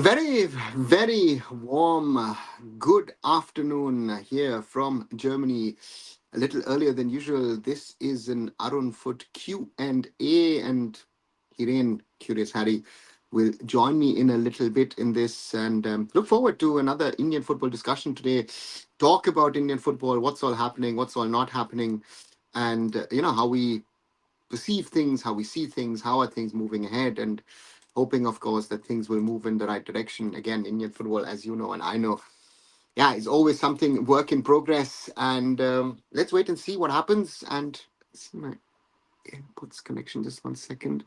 A very, very warm, good afternoon here from Germany. A little earlier than usual. This is an Arunfoot Q&A, and Hiren, Curious Harry, will join me in a little bit in this. And look forward to another Indian football discussion today. Talk about Indian football, what's all happening, what's all not happening, and how we perceive things, how we see things, how are things moving ahead, and hoping, of course, that things will move in the right direction. Again, Indian football, as you know and I know, yeah, is always something work in progress. And let's wait and see what happens. And see my inputs connection. Just 1 second.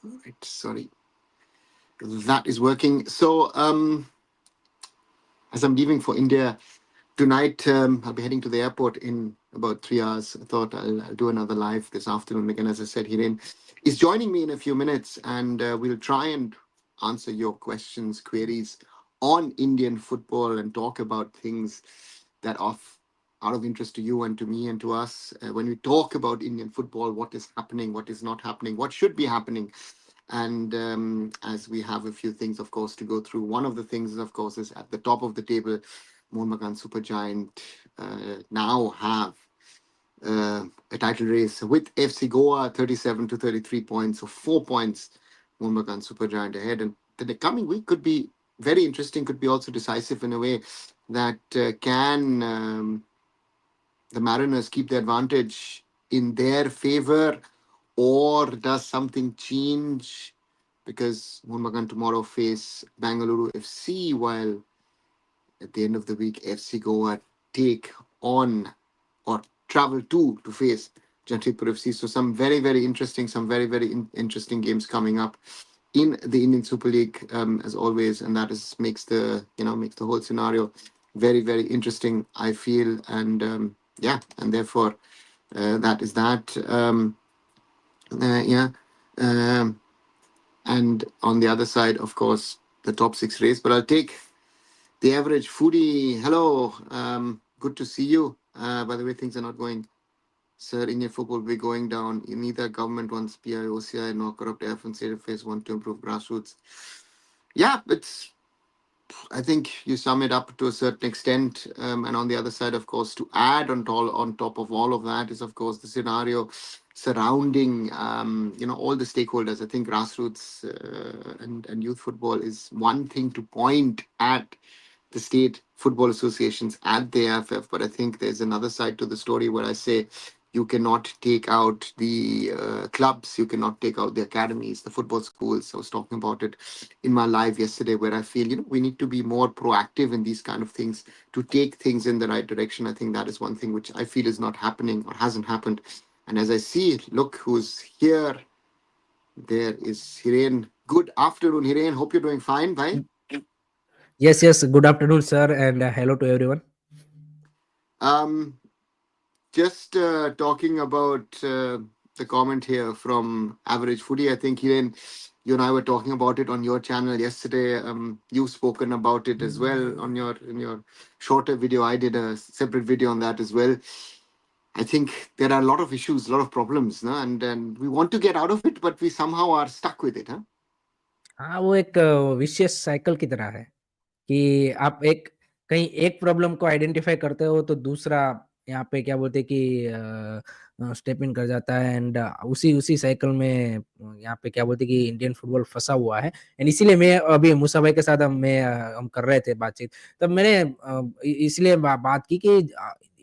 All right, sorry. That is working. So, as I'm leaving for India tonight, I'll be heading to the airport in about 3 hours. I thought I'll do another live this afternoon. Again, as I said, Hiren is joining me in a few minutes, and we'll try and answer your questions, queries on Indian football, and talk about things that are out of interest to you and to me and to us. When we talk about Indian football, what is happening, what is not happening, what should be happening. And as we have a few things, of course, to go through, one of the things, of course, is at the top of the table, Mohun Bagan Supergiant now have a title race with FC Goa 37 to 33 points, so 4 points Mohun Bagan Supergiant ahead. And the coming week could be very interesting, could be also decisive in a way that can the Mariners keep the advantage in their favor, or does something change? Because Mohun Bagan tomorrow face Bangalore FC, while at the end of the week, FC Goa take on or travel to face Jamshedpur FC. So some very, very interesting, interesting games coming up in the Indian Super League, as always, and that is makes the whole scenario very, very interesting, I feel. And and therefore that is that. And on the other side, of course, the top six race. But I'll take the average foodie. Hello, good to see you. By the way, things are not going. Sir, Indian football will be going down. Neither government wants PI, OCI, nor corrupt AIFF and state affairs want to improve grassroots. Yeah, I think you sum it up to a certain extent. And on the other side, of course, to add on top of all of that is, of course, the scenario surrounding, all the stakeholders. I think grassroots and youth football is one thing to point at the state football associations at the AIFF, but I think there's another side to the story where I say you cannot take out the clubs, you cannot take out the academies, the football schools. I was talking about it in my live yesterday, where I feel we need to be more proactive in these kind of things to take things in the right direction. I think that is one thing which I feel is not happening or hasn't happened. And as I see, look who's here. There is Hiren. Good afternoon, Hiren. Hope you're doing fine, bye. Yes. Good afternoon, sir, and hello to everyone. Just talking about the comment here from Average Foodie. I think, Hiren, you and I were talking about it on your channel yesterday. You've spoken about it as well on your shorter video. I did a separate video on that as well. I think there are a lot of issues, a lot of problems, no? And we want to get out of it, but we somehow are stuck with it, huh? हाँ, वो एक vicious cycle की तरह है कि आप कहीं एक प्रॉब्लम को आइडेंटिफाई करते हो तो दूसरा यहाँ पे क्या बोलते हैं कि स्टेप इन कर जाता है एंड उसी साइकिल में यहाँ पे क्या बोलते हैं कि इंडियन फुटबॉल फंसा हुआ है एंड इसीलिए मैं अभी मूसा भाई के साथ हम कर रहे थे बातचीत, तब मैंने इसलिए बात की कि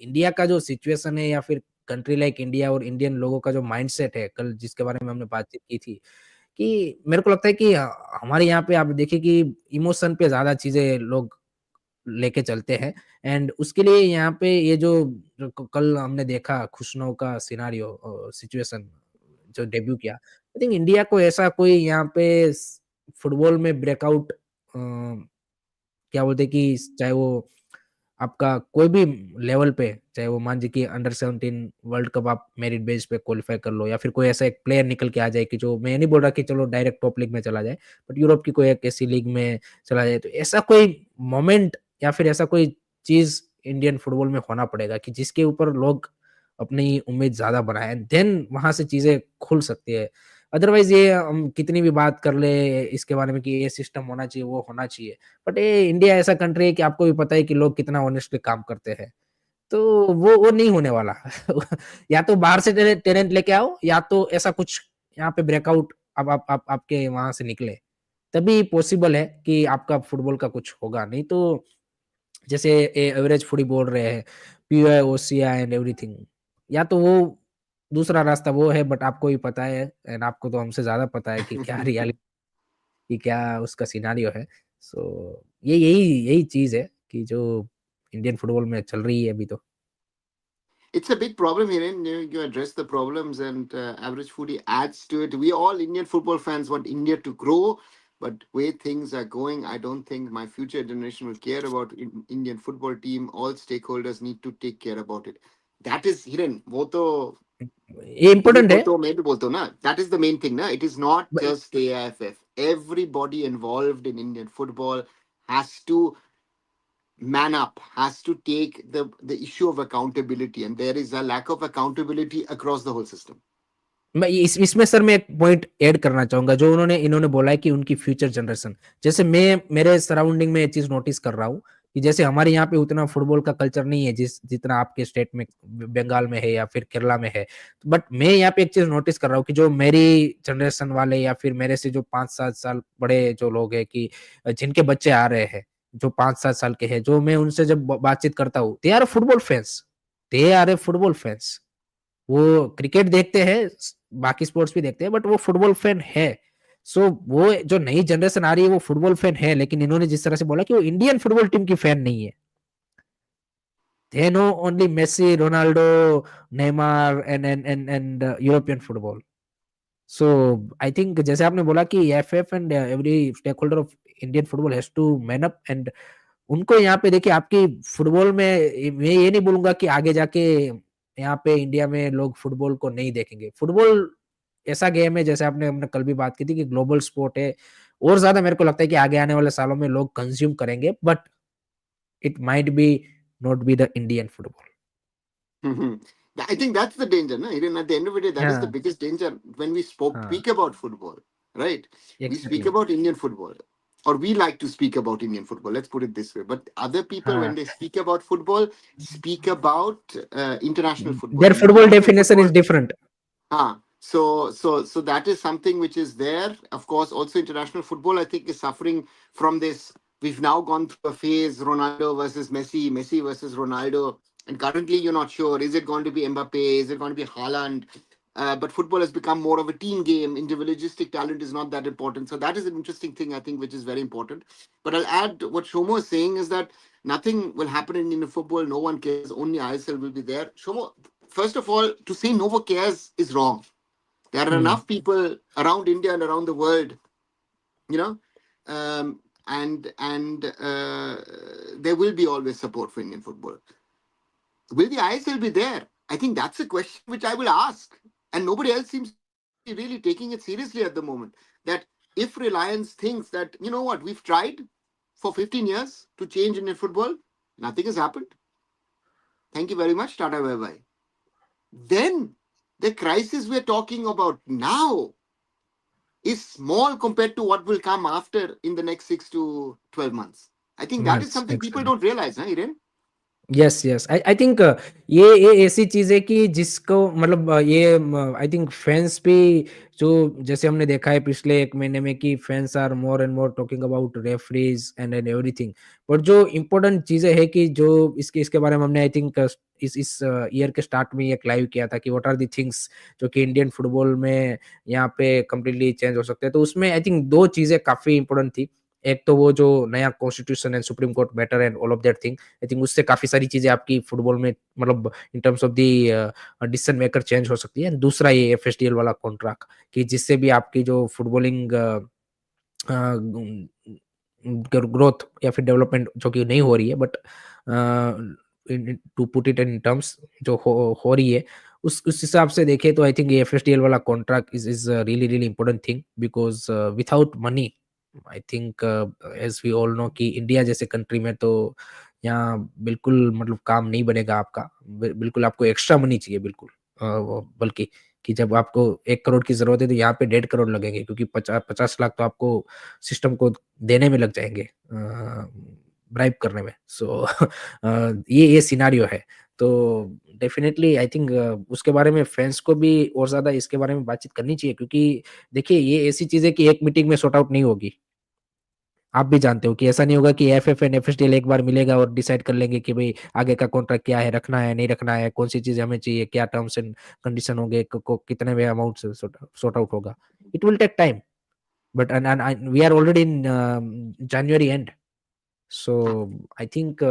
इंडिया का जो सिचुएशन है या फिर कंट्री लाइक इंडिया और इंडियन लोगों का जो माइंडसेट है, कल जिसके बारे में हमने बातचीत की थी, कि मेरे को लगता है कि हमारे यहाँ पे आप देखिए कि इमोशन पे ज़्यादा चीज़ें लोग लेके चलते हैं एंड उसके लिए यहाँ पे ये जो कल हमने देखा खुशनौ का सिनेरियो सिचुएशन जो डेब्यू किया, आई थिंक इंडिया को ऐसा कोई यहाँ पे फुटबॉल में ब्रेकआउट क्या बोलते हैं कि चाहे वो आपका कोई भी लेवल पे, चाहे वो मान लीजिए कि अंडर 17 वर्ल्ड कप आप मेरिट बेस पे क्वालिफाई कर लो या फिर कोई ऐसा एक प्लेयर निकल के आ जाए कि जो, मैं नहीं बोल रहा कि चलो डायरेक्ट टॉप लीग में चला जाए, बट यूरोप की कोई एक ऐसी लीग में चला जाए, तो ऐसा कोई मोमेंट या फिर ऐसा कोई चीज इंडियन फुटबॉल में होना पड़ेगा कि जिसके ऊपर लोग अपनी उम्मीद ज़्यादा बनाएँ, देन वहाँ से चीज़ें खुल सकती है। अदरवाइज़ ये हम कितनी भी बात कर ले इसके बारे में कि ये सिस्टम होना चाहिए, वो होना चाहिए, बट ये इंडिया ऐसा कंट्री है कि आपको भी पता है कि लोग कितना ऑनेस्टली काम करते हैं। तो वो नहीं होने वाला। या तो बाहर से टैलेंट लेके आओ या तो ऐसा कुछ यहाँ पे ब्रेकआउट अब आप आपके वहाँ से निकले, तभी पॉसिबल है कि आपका फुटबॉल का कुछ होगा, नहीं तो जैसे एवरेज फुडी बोल रहे हैं, पीओआई, ओसीआई एंड एवरीथिंग, या तो वो दूसरा रास्ता वो है, बट आपको भी पता है एंड आपको तो हमसे ज़्यादा पता है कि क्या रियलिटी कि क्या उसका सिनेरियो है। सो ये यही यही चीज़ है कि जो इंडियन फुटबॉल में चल रही है अभी तो। It's a big problem here, and you address the problems, and average foodie adds to it. We all Indian football fans want India to grow, but way things are going, I don't think my future generation will care about Indian football team. All stakeholders need to take care about it. That is hidden. वो तो ये तुम भी important है। बोलते हो मैं भी बोलता हूँ ना. That is the main thing ना. It is not ब just the AIFF. Everybody involved in Indian football has to man up, has to take the issue of accountability, and there is a lack of accountability across the whole system. मैं इसमें sir मैं एक point add करना चाहूँगा, जो इन्होंने बोला है कि उनकी फ्यूचर जनरेशन, जैसे मैं मेरे सराउंडिंग में ये चीज़ नोटिस कर रहा हूँ कि जैसे हमारे यहाँ पे उतना फुटबॉल का कल्चर नहीं है जितना आपके स्टेट में बंगाल में है या फिर केरला में है। बट मैं यहाँ पे एक चीज़ नोटिस कर रहा हूँ कि जो मेरी जनरेशन वाले या फिर मेरे से जो 5-7 साल बड़े जो लोग हैं कि जिनके बच्चे आ रहे हैं, जो 5-7 साल के हैं, जो मैं उनसे जब बातचीत करता हूँ, they are football fans, they are a football fans. वो क्रिकेट देखते हैं, बाकी स्पोर्ट्स भी देखते हैं, बट वो फुटबॉल फैन है। सो वो जो नई जनरेशन आ रही है वो फुटबॉल फैन है, लेकिन इन्होंने जिस तरह से बोला कि वो इंडियन फुटबॉल टीम की फैन नहीं है। They know only Messi, Ronaldo, Neymar and European football. So I think जैसे आपने बोला कि FF and every stakeholder of Indian football has to man up, एंड उनको यहाँ पे देखिए आपकी फुटबॉल में, मैं ये नहीं बोलूंगा कि आगे जाके यहाँ पे इंडिया में लोग फुटबॉल को नहीं देखेंगे। फुटबॉल ऐसा गेम है, जैसे आपने हमने कल भी बात की थी कि ग्लोबल स्पोर्ट है, और ज्यादा मेरे को लगता है कि आगे आने वाले सालों में लोग कंज्यूम करेंगे, but it might be not be the Indian football. Mhm. I think that's the danger, no? Even at the end of the day, that is the हाँ, biggest danger when we हाँ, speak about football, right? We speak exactly. about Indian football, or we like to speak about Indian football. Let's put it this way. But other people, when हाँ, they speak about football, speak about international football, there and football international definition is football. Different. So that is something which is there. Of course, also international football, I think, is suffering from this. We've now gone through a phase: Ronaldo versus Messi, Messi versus Ronaldo, and currently you're not sure: is it going to be Mbappe? Is it going to be Haaland? But football has become more of a team game. Individualistic talent is not that important. So that is an interesting thing, I think, which is very important. But I'll add what Shomo is saying is that nothing will happen in Indian football. No one cares. Only ISL will be there. Shomo, first of all, to say no one cares is wrong. There are enough people around India and around the world, you know, and there will be always support for Indian football. Will the ISL be there? I think that's a question which I will ask, and nobody else seems to be really taking it seriously at the moment. That if Reliance thinks that, you know what, we've tried for 15 years to change Indian football, nothing has happened. Thank you very much. Tata, bye bye. Then the crisis we're talking about now is small compared to what will come after in the next 6 to 12 months. I think that is months, something people actually. don't realize, huh, Hiren? Yes, yes, I think ये ऐसी चीज है कि जिसको मतलब ये I think fans भी, जो जैसे हमने देखा है पिछले 1 महीने में कि fans are more and more talking about referees and everything, but जो इम्पोर्टेंट चीजें है कि जो इसके बारे में हमने आई थिंक इस ईयर के स्टार्ट में एक लाइव किया था कि व्हाट आर दी थिंग्स जो कि इंडियन फुटबॉल में यहाँ पे कम्प्लीटली चेंज हो सकते हैं, तो उसमें आई थिंक 2 चीजें काफी इंपॉर्टेंट थी। एक तो वो जो नया constitution and supreme court better and all of that thing, I think उससे काफ़ी सारी चीज़ें आपकी फुटबॉल में मतलब इन terms of the decision maker change हो सकती है। दूसरा ये एफएसडीएल वाला कॉन्ट्रैक्ट कि जिससे भी आपकी जो फुटबॉलिंग ग्रोथ या फिर डेवलपमेंट जो कि नहीं हो रही है, but to put it in terms जो हो रही है, उस हिसाब से देखें तो आई थिंक ये एफएसडीएल वाला contract is really really important thing, because without money I think as we all know कि इंडिया जैसे कंट्री में तो यहाँ बिल्कुल मतलब काम नहीं बनेगा आपका, बिल्कुल आपको एक्स्ट्रा मनी चाहिए बिल्कुल, बल्कि कि जब आपको 1 करोड़ की जरूरत है तो यहाँ पे 1.5 करोड़ लगेंगे, क्योंकि 50 लाख तो आपको सिस्टम को देने में लग जाएंगे, ब्राइब करने में। सो ये सिनारियो है। तो डेफिनेटली आई थिंक उसके बारे में फैंस को भी और ज्यादा इसके बारे में बातचीत करनी चाहिए, क्योंकि देखिए ये ऐसी चीज है कि एक मीटिंग में सॉर्ट आउट नहीं होगी। आप भी जानते हो कि ऐसा नहीं होगा कि एफएफ एंड एफएसडीएल एक बार मिलेगा और डिसाइड कर लेंगे कि भाई आगे का कॉन्ट्रैक्ट क्या है, रखना है नहीं रखना है, कौन सी चीज हमें चाहिए, क्या टर्म्स एंड कंडीशन होंगे, कितने में अमाउंट सॉर्ट आउट होगा। It will take time, but we are already in January end. So I think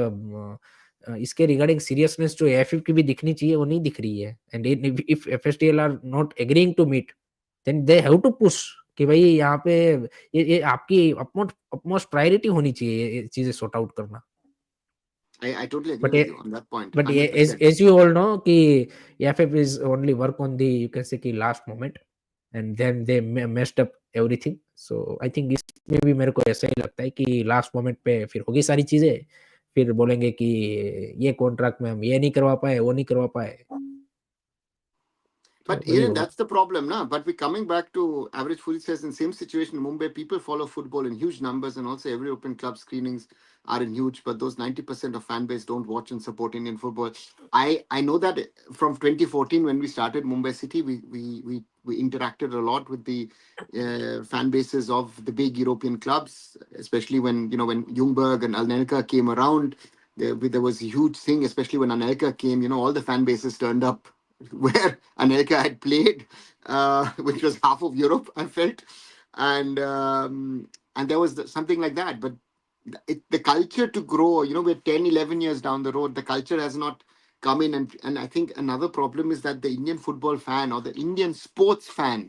इसके रिगार्डिंग सीरियसनेस जो एफएफ की भी दिखनी चाहिए वो नहीं दिख रही है। And if FSDL are not agreeing to meet, then they have to push कि भाई यहाँ पे ये आपकी अपमोस्ट प्रायोरिटी होनी चाहिए ये चीजें सॉर्ट आउट करना। I totally agree but with you on that point, but 100%. as you all know कि AFF is only work on the, you can say कि last moment, and then they messed up everything. So I think इसमें भी मेरे को ऐसा ही लगता है कि लास्ट मोमेंट पे फिर होगी सारी चीजें, फिर बोलेंगे कि ये कॉन्ट्रैक्ट में हम ये नहीं करवा पाए, वो नहीं करवा पाए। तो But वही even होगा। that's the problem, now. But we're coming back to average foodie says in same situation in Mumbai, people follow football in huge numbers, and also every open club screenings are in huge. But those 90% of fan base don't watch and support Indian football. I know that from 2014 when we started Mumbai City, we interacted a lot with the fan bases of the big European clubs, especially when when Ljungberg and Anelka came around. There was a huge thing, especially when Anelka came. All the fan bases turned up where Anelka had played, which was half of Europe, I felt, and there was something like that. But the culture to grow, we're 10, 11 years down the road, the culture has not come in, and I think another problem is that the Indian football fan or the Indian sports fan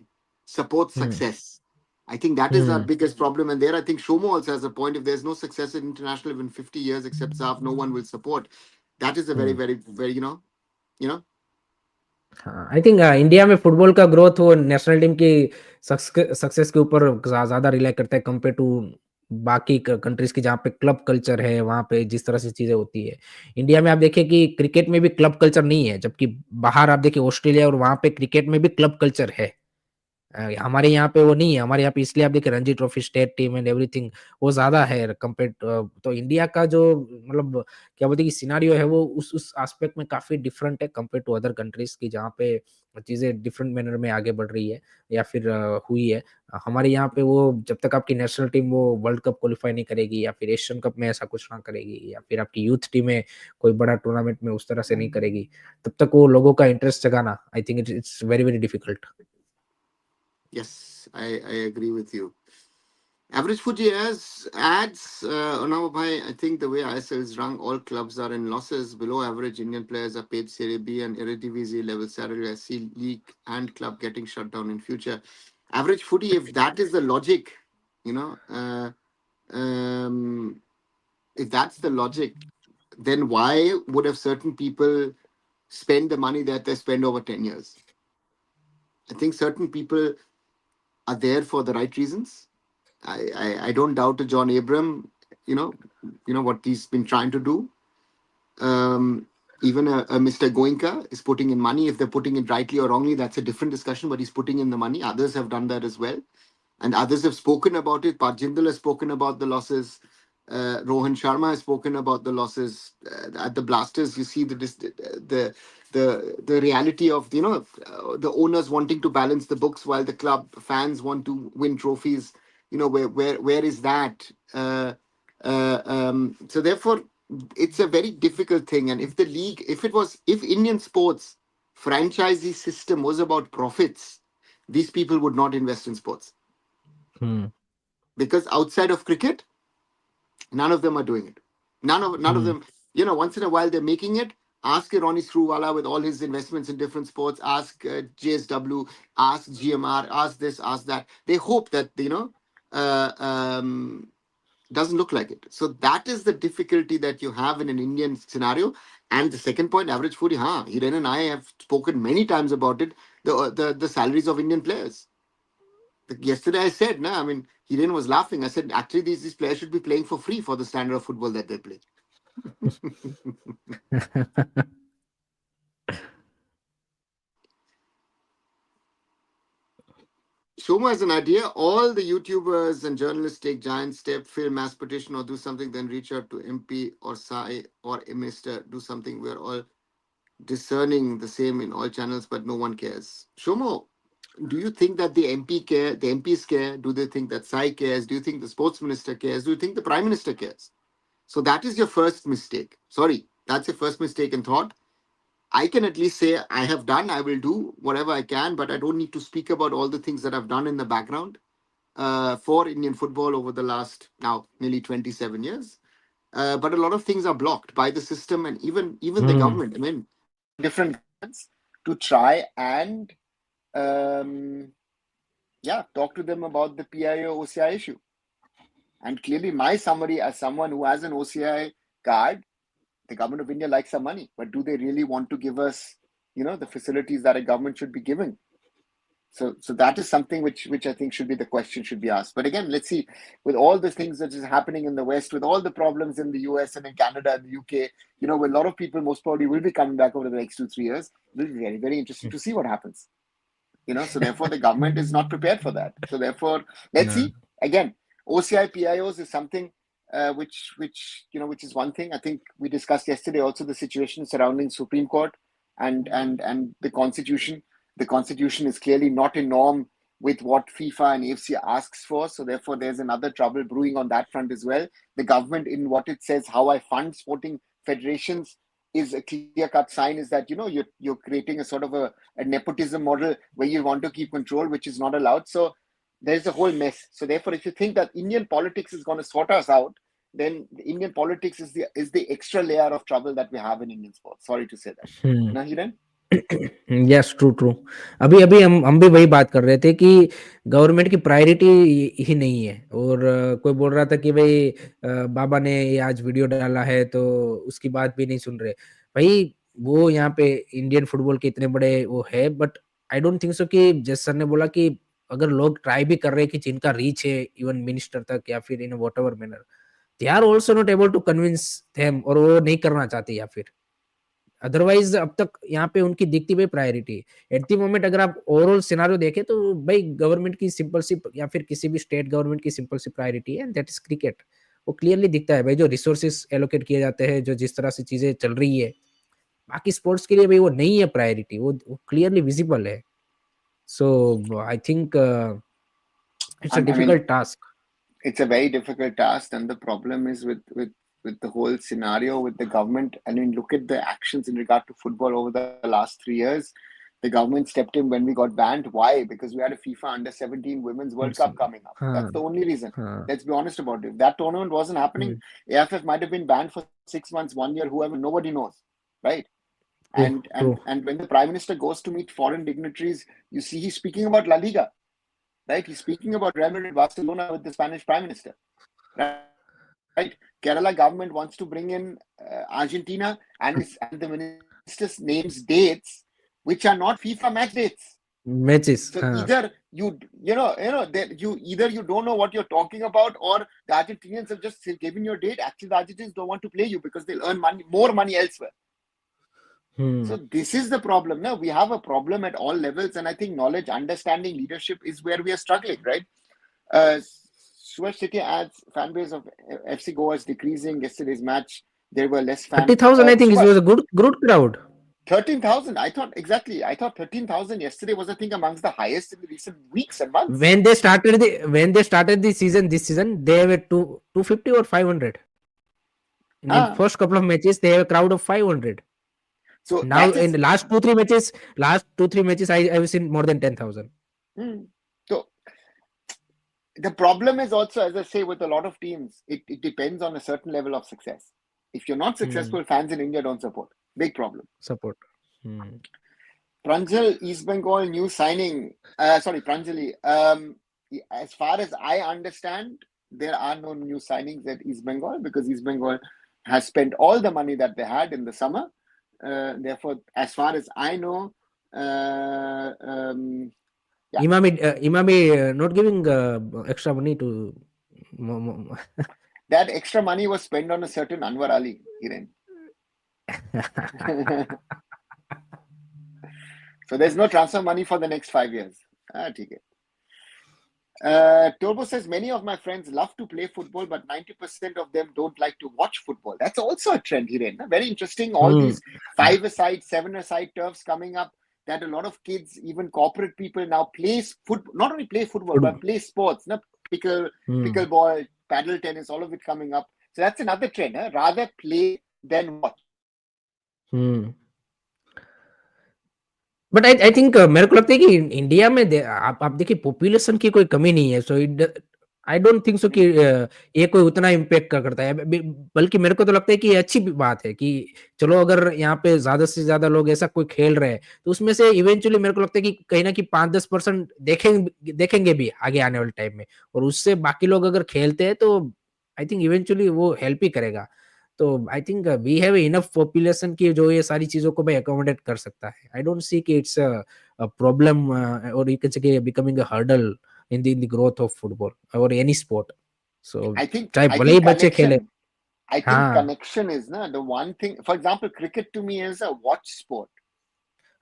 supports hmm success. I think that is our hmm biggest problem. And there, I think Shomo also has a point. If there's no success in international in 50 years, except Saaf, no one will support. That is a very, hmm very, very, you know, हाँ, I think India में football का growth वो national team की success के ऊपर ज्यादा rely करता है कंपेयर टू बाकी कंट्रीज की, जहाँ पे क्लब कल्चर है, वहाँ पे जिस तरह से चीजें होती है। इंडिया में आप देखिए कि क्रिकेट में भी क्लब कल्चर नहीं है, जबकि बाहर आप देखिए ऑस्ट्रेलिया और वहाँ पे क्रिकेट में भी क्लब कल्चर है। हमारे यहाँ पे वो नहीं है। हमारे यहाँ पे इसलिए आप देखिए Ranji trophy, state team and everything वो ज्यादा है कंपेयर। तो इंडिया का जो मतलब क्या बोलते हैं कि सिनारियो है वो उस एस्पेक्ट में काफी डिफरेंट है कंपेयर टू अदर कंट्रीज की, जहाँ पे चीजें डिफरेंट मैनर में आगे बढ़ रही है या फिर हुई है। हमारे यहाँ पे वो जब तक आपकी नेशनल टीम वो वर्ल्ड कप क्वालिफाई नहीं करेगी या फिर एशियन कप में ऐसा कुछ ना करेगी या फिर आपकी यूथ टीमें कोई बड़ा टूर्नामेंट में उस तरह से नहीं करेगी, तब तक वो लोगों का इंटरेस्ट जगाना आई think it's very very difficult. yes, I agree with you. Average Fuji adds now, I think the way ISL is run, all clubs are in losses. Below average Indian players are paid Serie B and Eredivisie level salary. I see league and club getting shut down in future. Average footy, if that is the logic, you know, um, if that's the logic, then why would have certain people spend the money that they spend over 10 years? I think certain people are there for the right reasons. I don't doubt to John Abram, you know, what he's been trying to do. Even a Mr. Goenka is putting in money. If they're putting it rightly or wrongly, that's a different discussion. But he's putting in the money. Others have done that as well, and others have spoken about it. Pat Jindal has spoken about the losses. Rohan Sharma has spoken about the losses at the Blasters. You see the reality of the owners wanting to balance the books while the club fans want to win trophies. Where is that? So therefore, it's a very difficult thing. And if the league, if Indian sports franchisee system was about profits, these people would not invest in sports hmm because outside of cricket, none of them are doing it. None of hmm them. Once in a while they're making it. Ask Ronnie Screwwala with all his investments in different sports. Ask JSW. Ask GMR. Ask this. Ask that. They hope that uh, um, doesn't look like it. So that is the difficulty that you have in an Indian scenario. And the second point, average foodie. Hiren and I have spoken many times about it. The salaries of Indian players. Yesterday I said, I mean, Hiren was laughing. I said, actually, these players should be playing for free for the standard of football that they play. Shoma has an idea. All the YouTubers and journalists take giant step, fail mass petition or do something, then reach out to MP or Sai or a minister, do something. We're all discerning the same in all channels, but no one cares. Shomo, do you think that the MP care, the MPs care? Do they think that Sai cares? Do you think the sports minister cares? Do you think the prime minister cares? So that is your first mistake. Sorry, that's your first mistake in thought. I can at least say I have done, I will do whatever I can, but I don't need to speak about all the things that I've done in the background for Indian football over the last now nearly 27 years. But a lot of things are blocked by the system and even the Hmm. government. I mean, different governments to try and talk to them about the PIO OCI issue. And clearly, my summary as someone who has an OCI card, the government of India likes some money, but do they really want to give us, the facilities that a government should be giving? So that is something which I think should be the question should be asked. But again, let's see, with all the things that is happening in the West, with all the problems in the US and in Canada and the UK, where a lot of people most probably will be coming back over the next 2-3 years, it will be very, very interesting to see what happens. So therefore the government is not prepared for that. So therefore, let's Yeah. see. Again, OCI PIOs is something which is one thing. I think we discussed yesterday also the situation surrounding Supreme Court and the Constitution. The Constitution is clearly not in norm with what FIFA and AFC asks for. So therefore, there's another trouble brewing on that front as well. The government, in what it says, how I fund sporting federations, is a clear-cut sign is that you're creating a sort of a nepotism model where you want to keep control, which is not allowed. So there's a whole mess. So therefore, if you think that Indian politics is going to sort us out, then the Indian politics is the extra layer of trouble that we have in Indian sports. Sorry to say that. Hmm. Now, Hiren? Yes, true true. अभी अभी हम भी वही बात कर रहे थे कि गवर्नमेंट की प्रायोरिटी ही नहीं है। और कोई बोल रहा था कि भाई बाबा ने ये आज वीडियो डाला है तो उसकी बात भी नहीं सुन रहे। भाई वो यहाँ पे इंडियन फुटबॉल के इतने बड़े वो है, but I don't think so कि जैसे सर ने बोला कि अगर लोग ट्राई भी कर रहे हैं कि जिनका रीच है इवन मिनिस्टर तक या फिर in whatever manner, they are also not able to convince them, और वो नहीं करना चाहते या फिर अदरवाइज अब तक यहाँ पे उनकी दिखती हुई प्रायोरिटी एट द मोमेंट। अगर आप ओवरऑल सिनारियो देखें तो भाई गवर्नमेंट की सिंपल सी या फिर किसी भी स्टेट गवर्नमेंट की सिंपल सी प्रायोरिटी है, दैट इज क्रिकेट। वो क्लियरली दिखता है भाई, जो रिसोर्सेस एलोकेट किए जाते हैं, जो जिस तरह से चीजें चल रही है, बाकी स्पोर्ट्स के लिए भाई वो नहीं है प्रायोरिटी, वो क्लियरली विजिबल है। So I think it's a I mean, difficult task. it's a very difficult task, and the problem is with the whole scenario with the government. I mean, look at the actions in regard to football over the last 3 years. The government stepped in when we got banned. Why? Because we had a FIFA Under-17 Women's World Cup coming up. हाँ That's the only reason. हाँ। Let's be honest about it. If that tournament wasn't happening, AIFF might have been banned for 6 months, 1 year, whoever. Nobody knows, right? True And true. and and when the Prime Minister goes to meet foreign dignitaries, you see he's speaking about La Liga, right? He's speaking about Real Madrid, Barcelona with the Spanish Prime Minister, right? Kerala government wants to bring in Argentina, and the minister names dates which are not FIFA match dates. Matches So हाँ। either you don't know what you're talking about, or the Argentinians have just given your date. Actually, the Argentinians don't want to play you because they'll earn more money elsewhere. So this is the problem. Now we have a problem at all levels, and I think knowledge, understanding, leadership is where we are struggling, right? Suez City adds fan base of FC Goa is decreasing. Yesterday's match, there were less fans. 30,000 I think it Suba, was a good crowd 13,000. I thought 13,000 yesterday was, I think, amongst the highest in the recent weeks and months. when they started the season. This season they were 250 or 500 in first couple of matches. They have a crowd of 500. So Now in the last 2-3 matches I have seen more than 10,000. So the problem is also, as I say, with a lot of teams, it depends on a certain level of success. If you're not successful, fans in India don't support. Big problem. Support. Pranjal, East Bengal new signing. Pranjali. As far as I understand, there are no new signings at East Bengal because East Bengal has spent all the money that they had in the summer. Therefore, as far as I know, Imami not giving extra money to that extra money was spent on a certain Anwar Ali, Hiren. So there's no transfer money for the next 5 years. Okay. Turbo says, many of my friends love to play football, but 90% of them don't like to watch football. That's also a trend, Hiren. Very interesting. All these 5-a-side, 7-a-side turfs coming up, that a lot of kids, even corporate people now play football, not only play football, but play sports. Pickleball, paddle tennis, all of it coming up. So that's another trend. Rather play than watch. But I think मेरे को लगता है कि India में आप देखिए population की कोई कमी नहीं है, so I don't think so कि ये कोई उतना इम्पैक्ट करता है, बल्कि मेरे को तो लगता है कि ये अच्छी बात है कि चलो अगर यहाँ पे ज्यादा से ज्यादा लोग ऐसा कोई खेल रहे हैं तो उसमें से इवेंचुअली मेरे को लगता है कि कहीं ना कहीं 5-10% देखेंगे भी आगे आने वाले टाइम में, और उससे बाकी लोग अगर खेलते हैं तो आई थिंक इवेंचुअली वो हेल्प ही करेगा। तो I think we have enough population की जो ये सारी चीजों को भाई अकोमोडेट कर सकता है। आई डोंट सी कि इट्स अ प्रॉब्लम और यू कैन से becoming a hurdle in the growth of football और एनी स्पोर्ट। सो चाहे भले ही बच्चे खेले। I think connection is the one thing. For example, cricket to me is a watch sport.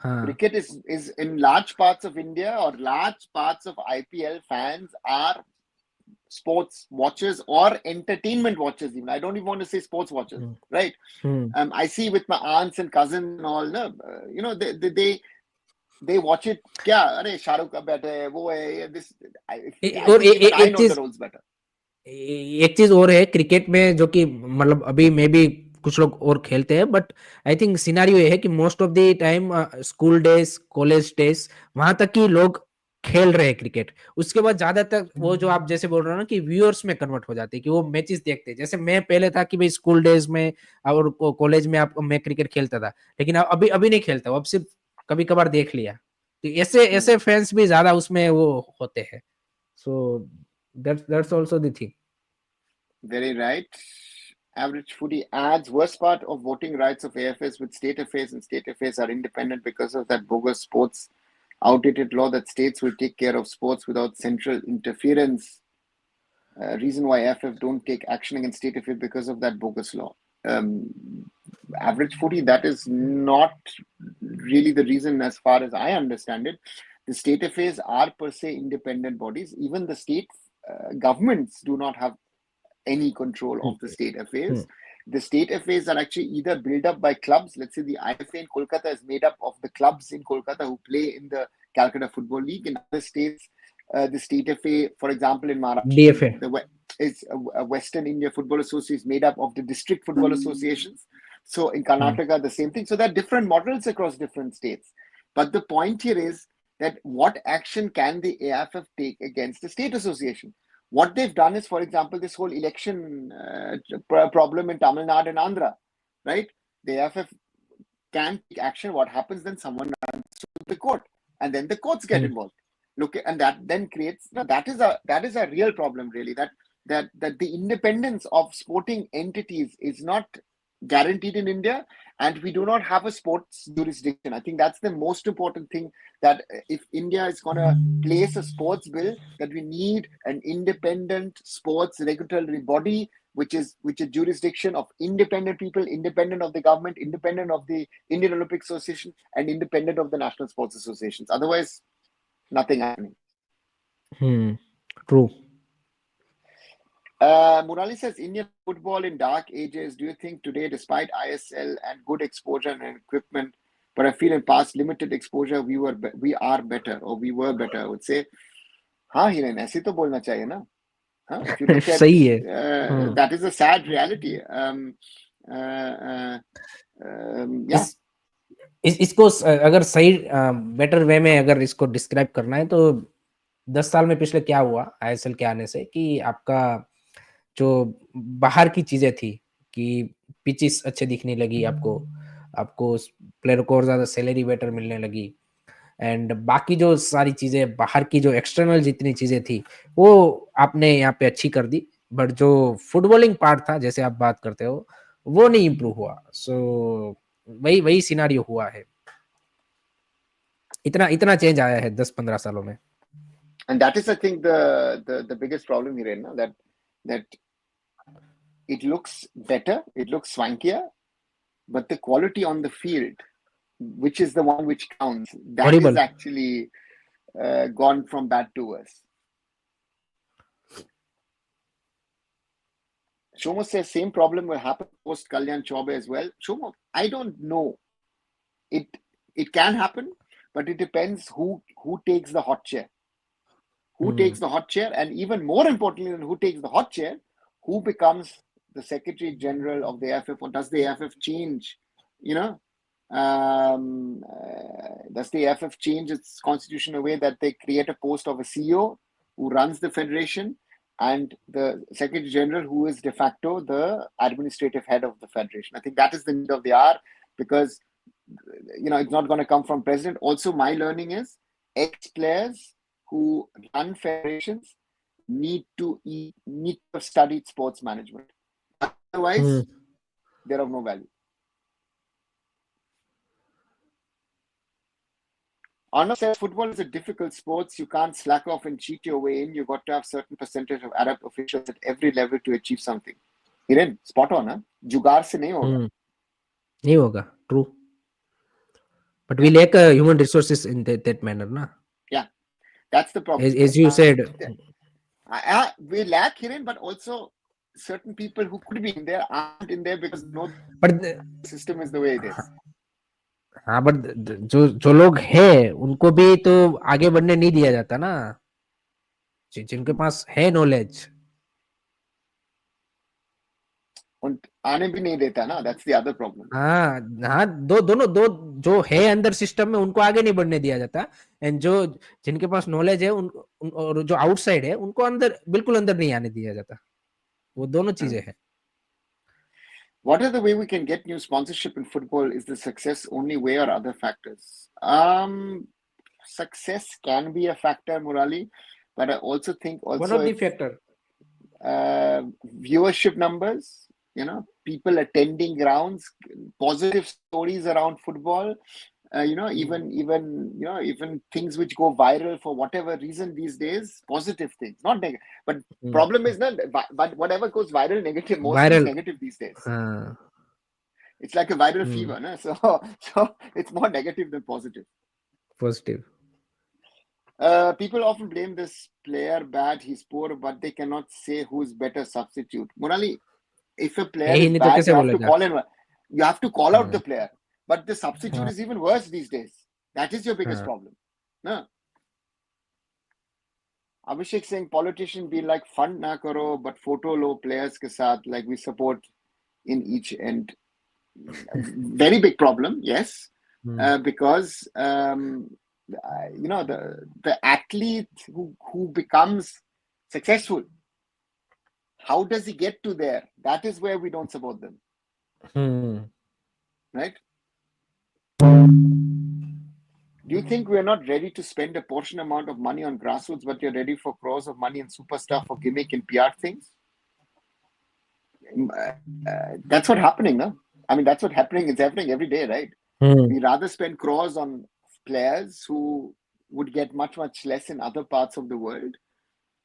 Cricket is in large parts of India or large parts of IPL fans are sports watchers or entertainment watchers. Even I don't even want to say sports watchers, right? I see with my aunts and cousins and all. They watch it. Kya? Arey Shahrukh ka better hai, wo hai, this. I think even I know the roles better. एक चीज और है cricket में जो कि मतलब अभी मे भी कुछ लोग और खेलते हैं, बट आई थिंक सिनारियो ये है कि most of the time school days college days वहां तक कि लोग खेल रहे हैं क्रिकेट, उसके बाद ज्यादातर वो जो आप जैसे बोल रहे हो ना कि व्यूअर्स में कन्वर्ट हो जाते हैं कि वो मैचेस देखते हैं। जैसे मैं पहले था कि भाई स्कूल डेज में और कॉलेज में आप मैं क्रिकेट खेलता था, लेकिन अभी अभी नहीं खेलता, अब सिर्फ कभी कभार देख लिया। तो ऐसे ऐसे फैंस भी ज्यादा उसमें वो होते हैं। सो that's also the thing. Very right. Average Foodie adds, worst part of voting rights of AFS with state affairs, and state affairs are independent because of that bogus sports outdated law that states will take care of sports without central interference. Reason why AIFF don't take action against state affairs because of that bogus law. Average Foodie, that is not really the reason as far as I understand it. The state affairs are per se independent bodies. Even the state governments do not have any control of the state affairs. The state affairs are actually either built up by clubs. Let's say the IFA in Kolkata is made up of the clubs in Kolkata who play in the Calcutta Football League. In other states, the state FA, for example, in Maharashtra, is a Western India Football Association is made up of the district football associations. So in Karnataka, the same thing. So there are different models across different states. But the point here is that what action can the AIFF take against the state association? What they've done is, for example, this whole election problem in Tamil Nadu and Andhra, right? The AIFF can take action. What happens then? Someone runs to the court, and then the courts get involved. Look, and that then creates that is a real problem, really. That the independence of sporting entities is not guaranteed in India, and we do not have a sports jurisdiction. I think that's the most important thing, that if India is going to place a sports bill, that we need an independent sports regulatory body, which is jurisdiction of independent people, independent of the government, independent of the Indian Olympic Association, and independent of the National Sports Associations. Otherwise, nothing happening. True. Murali says, Indian football in dark ages. Do you think today, despite ISL and good exposure and equipment, but I feel in past limited exposure, we are better, or we were better? I would say, हाँ हिरेन, ऐसे तो बोलना चाहिए ना? हाँ, if you look at सही है। that is a sad reality. Yeah. इसको अगर सही बेटर वे में अगर इसको डिस्क्राइब करना है तो 10 साल में पिछले क्या हुआ आईएसएल के आने से कि आपका जो बाहर की चीजें थी कि पिचेस अच्छे दिखने लगी, आपको प्लेयर को और ज्यादा सैलरी बेटर मिलने लगी, एंड बाकी जो सारी चीजें बाहर की जो एक्सटर्नल जितनी चीजें थी वो आपने यहाँ पे अच्छी कर दी, बट जो फुटबॉलिंग पार्ट था जैसे आप बात करते हो वो नहीं इम्प्रूव हुआ। सो वही सिनारियो हुआ है, इतना चेंज आया है 10-15 सालों में। And that is, I think, the biggest problem here, that it looks better, it looks swankier, but the quality on the field, which is the one which counts, that is Audible. actually gone from bad to worse. Shomo says same problem will happen post Kalyan Chaube as well. Shomo, I don't know. It can happen, but it depends who takes the hot chair. Who takes the hot chair, and even more importantly than who takes the hot chair, who becomes the Secretary General of the AIFF, or does the AIFF change? Does the AIFF change its constitution in a way that they create a post of a CEO who runs the federation, and the Secretary General who is de facto the administrative head of the federation? I think that is the need of the hour, because it's not going to come from president. Also, my learning is ex-players who run federations need to have studied sports management. Otherwise, they're of no value. Arnav says football is a difficult sport. You can't slack off and cheat your way in. You've got to have certain percentage of Arab officials at every level to achieve something. Hiren, spot on, huh? Jugaad se nahi hoga. Nahi hoga, true. But we lack human resources in that manner, na? Yeah, that's the problem. As you said. We lack Hiren, but also certain people who could be in there aren't in there because the system is the way it is. हाँ, but जो लोग हैं उनको भी तो आगे बढ़ने नहीं दिया जाता ना, जिनके पास है नॉलेज, आने भी नहीं देता ना. That's the other problem. हाँ, दोनों जो है अंदर सिस्टम में उनको आगे नहीं बढ़ने दिया जाता, एंड जिनके पास नॉलेज है और जो आउटसाइड है उनको बिल्कुल अंदर नहीं आने दिया जाता. वो दोनों चीजें हैं. What are the way we can get new sponsorship in football? Is the success only way or other factors? Success can be a factor, Murali, but I also think one of the factor. Viewership numbers, people attending grounds, positive stories around football, even things which go viral for whatever reason these days, positive things, not negative. But problem is not, but whatever goes viral, negative, mostly is negative these days. It's like a viral fever, no? So it's more negative than positive. Positive. People often blame this player bad, he's poor, but they cannot say who's better substitute. Murali, if a player is bad, you have to call out the player. But the substitute is even worse these days. That is your biggest problem. No? Abhishek saying politicians be like fund na karo, but photo lo players ke saath, like we support in each end. Very big problem, yes. Because the athlete who becomes successful, how does he get to there? That is where we don't support them. Right? Do you think we're not ready to spend a portion amount of money on grassroots, but you're ready for crores of money in superstar for gimmick and PR things? That's what's happening, no? I mean, that's what's happening. It's happening every day, right? We rather spend crores on players who would get much, much less in other parts of the world.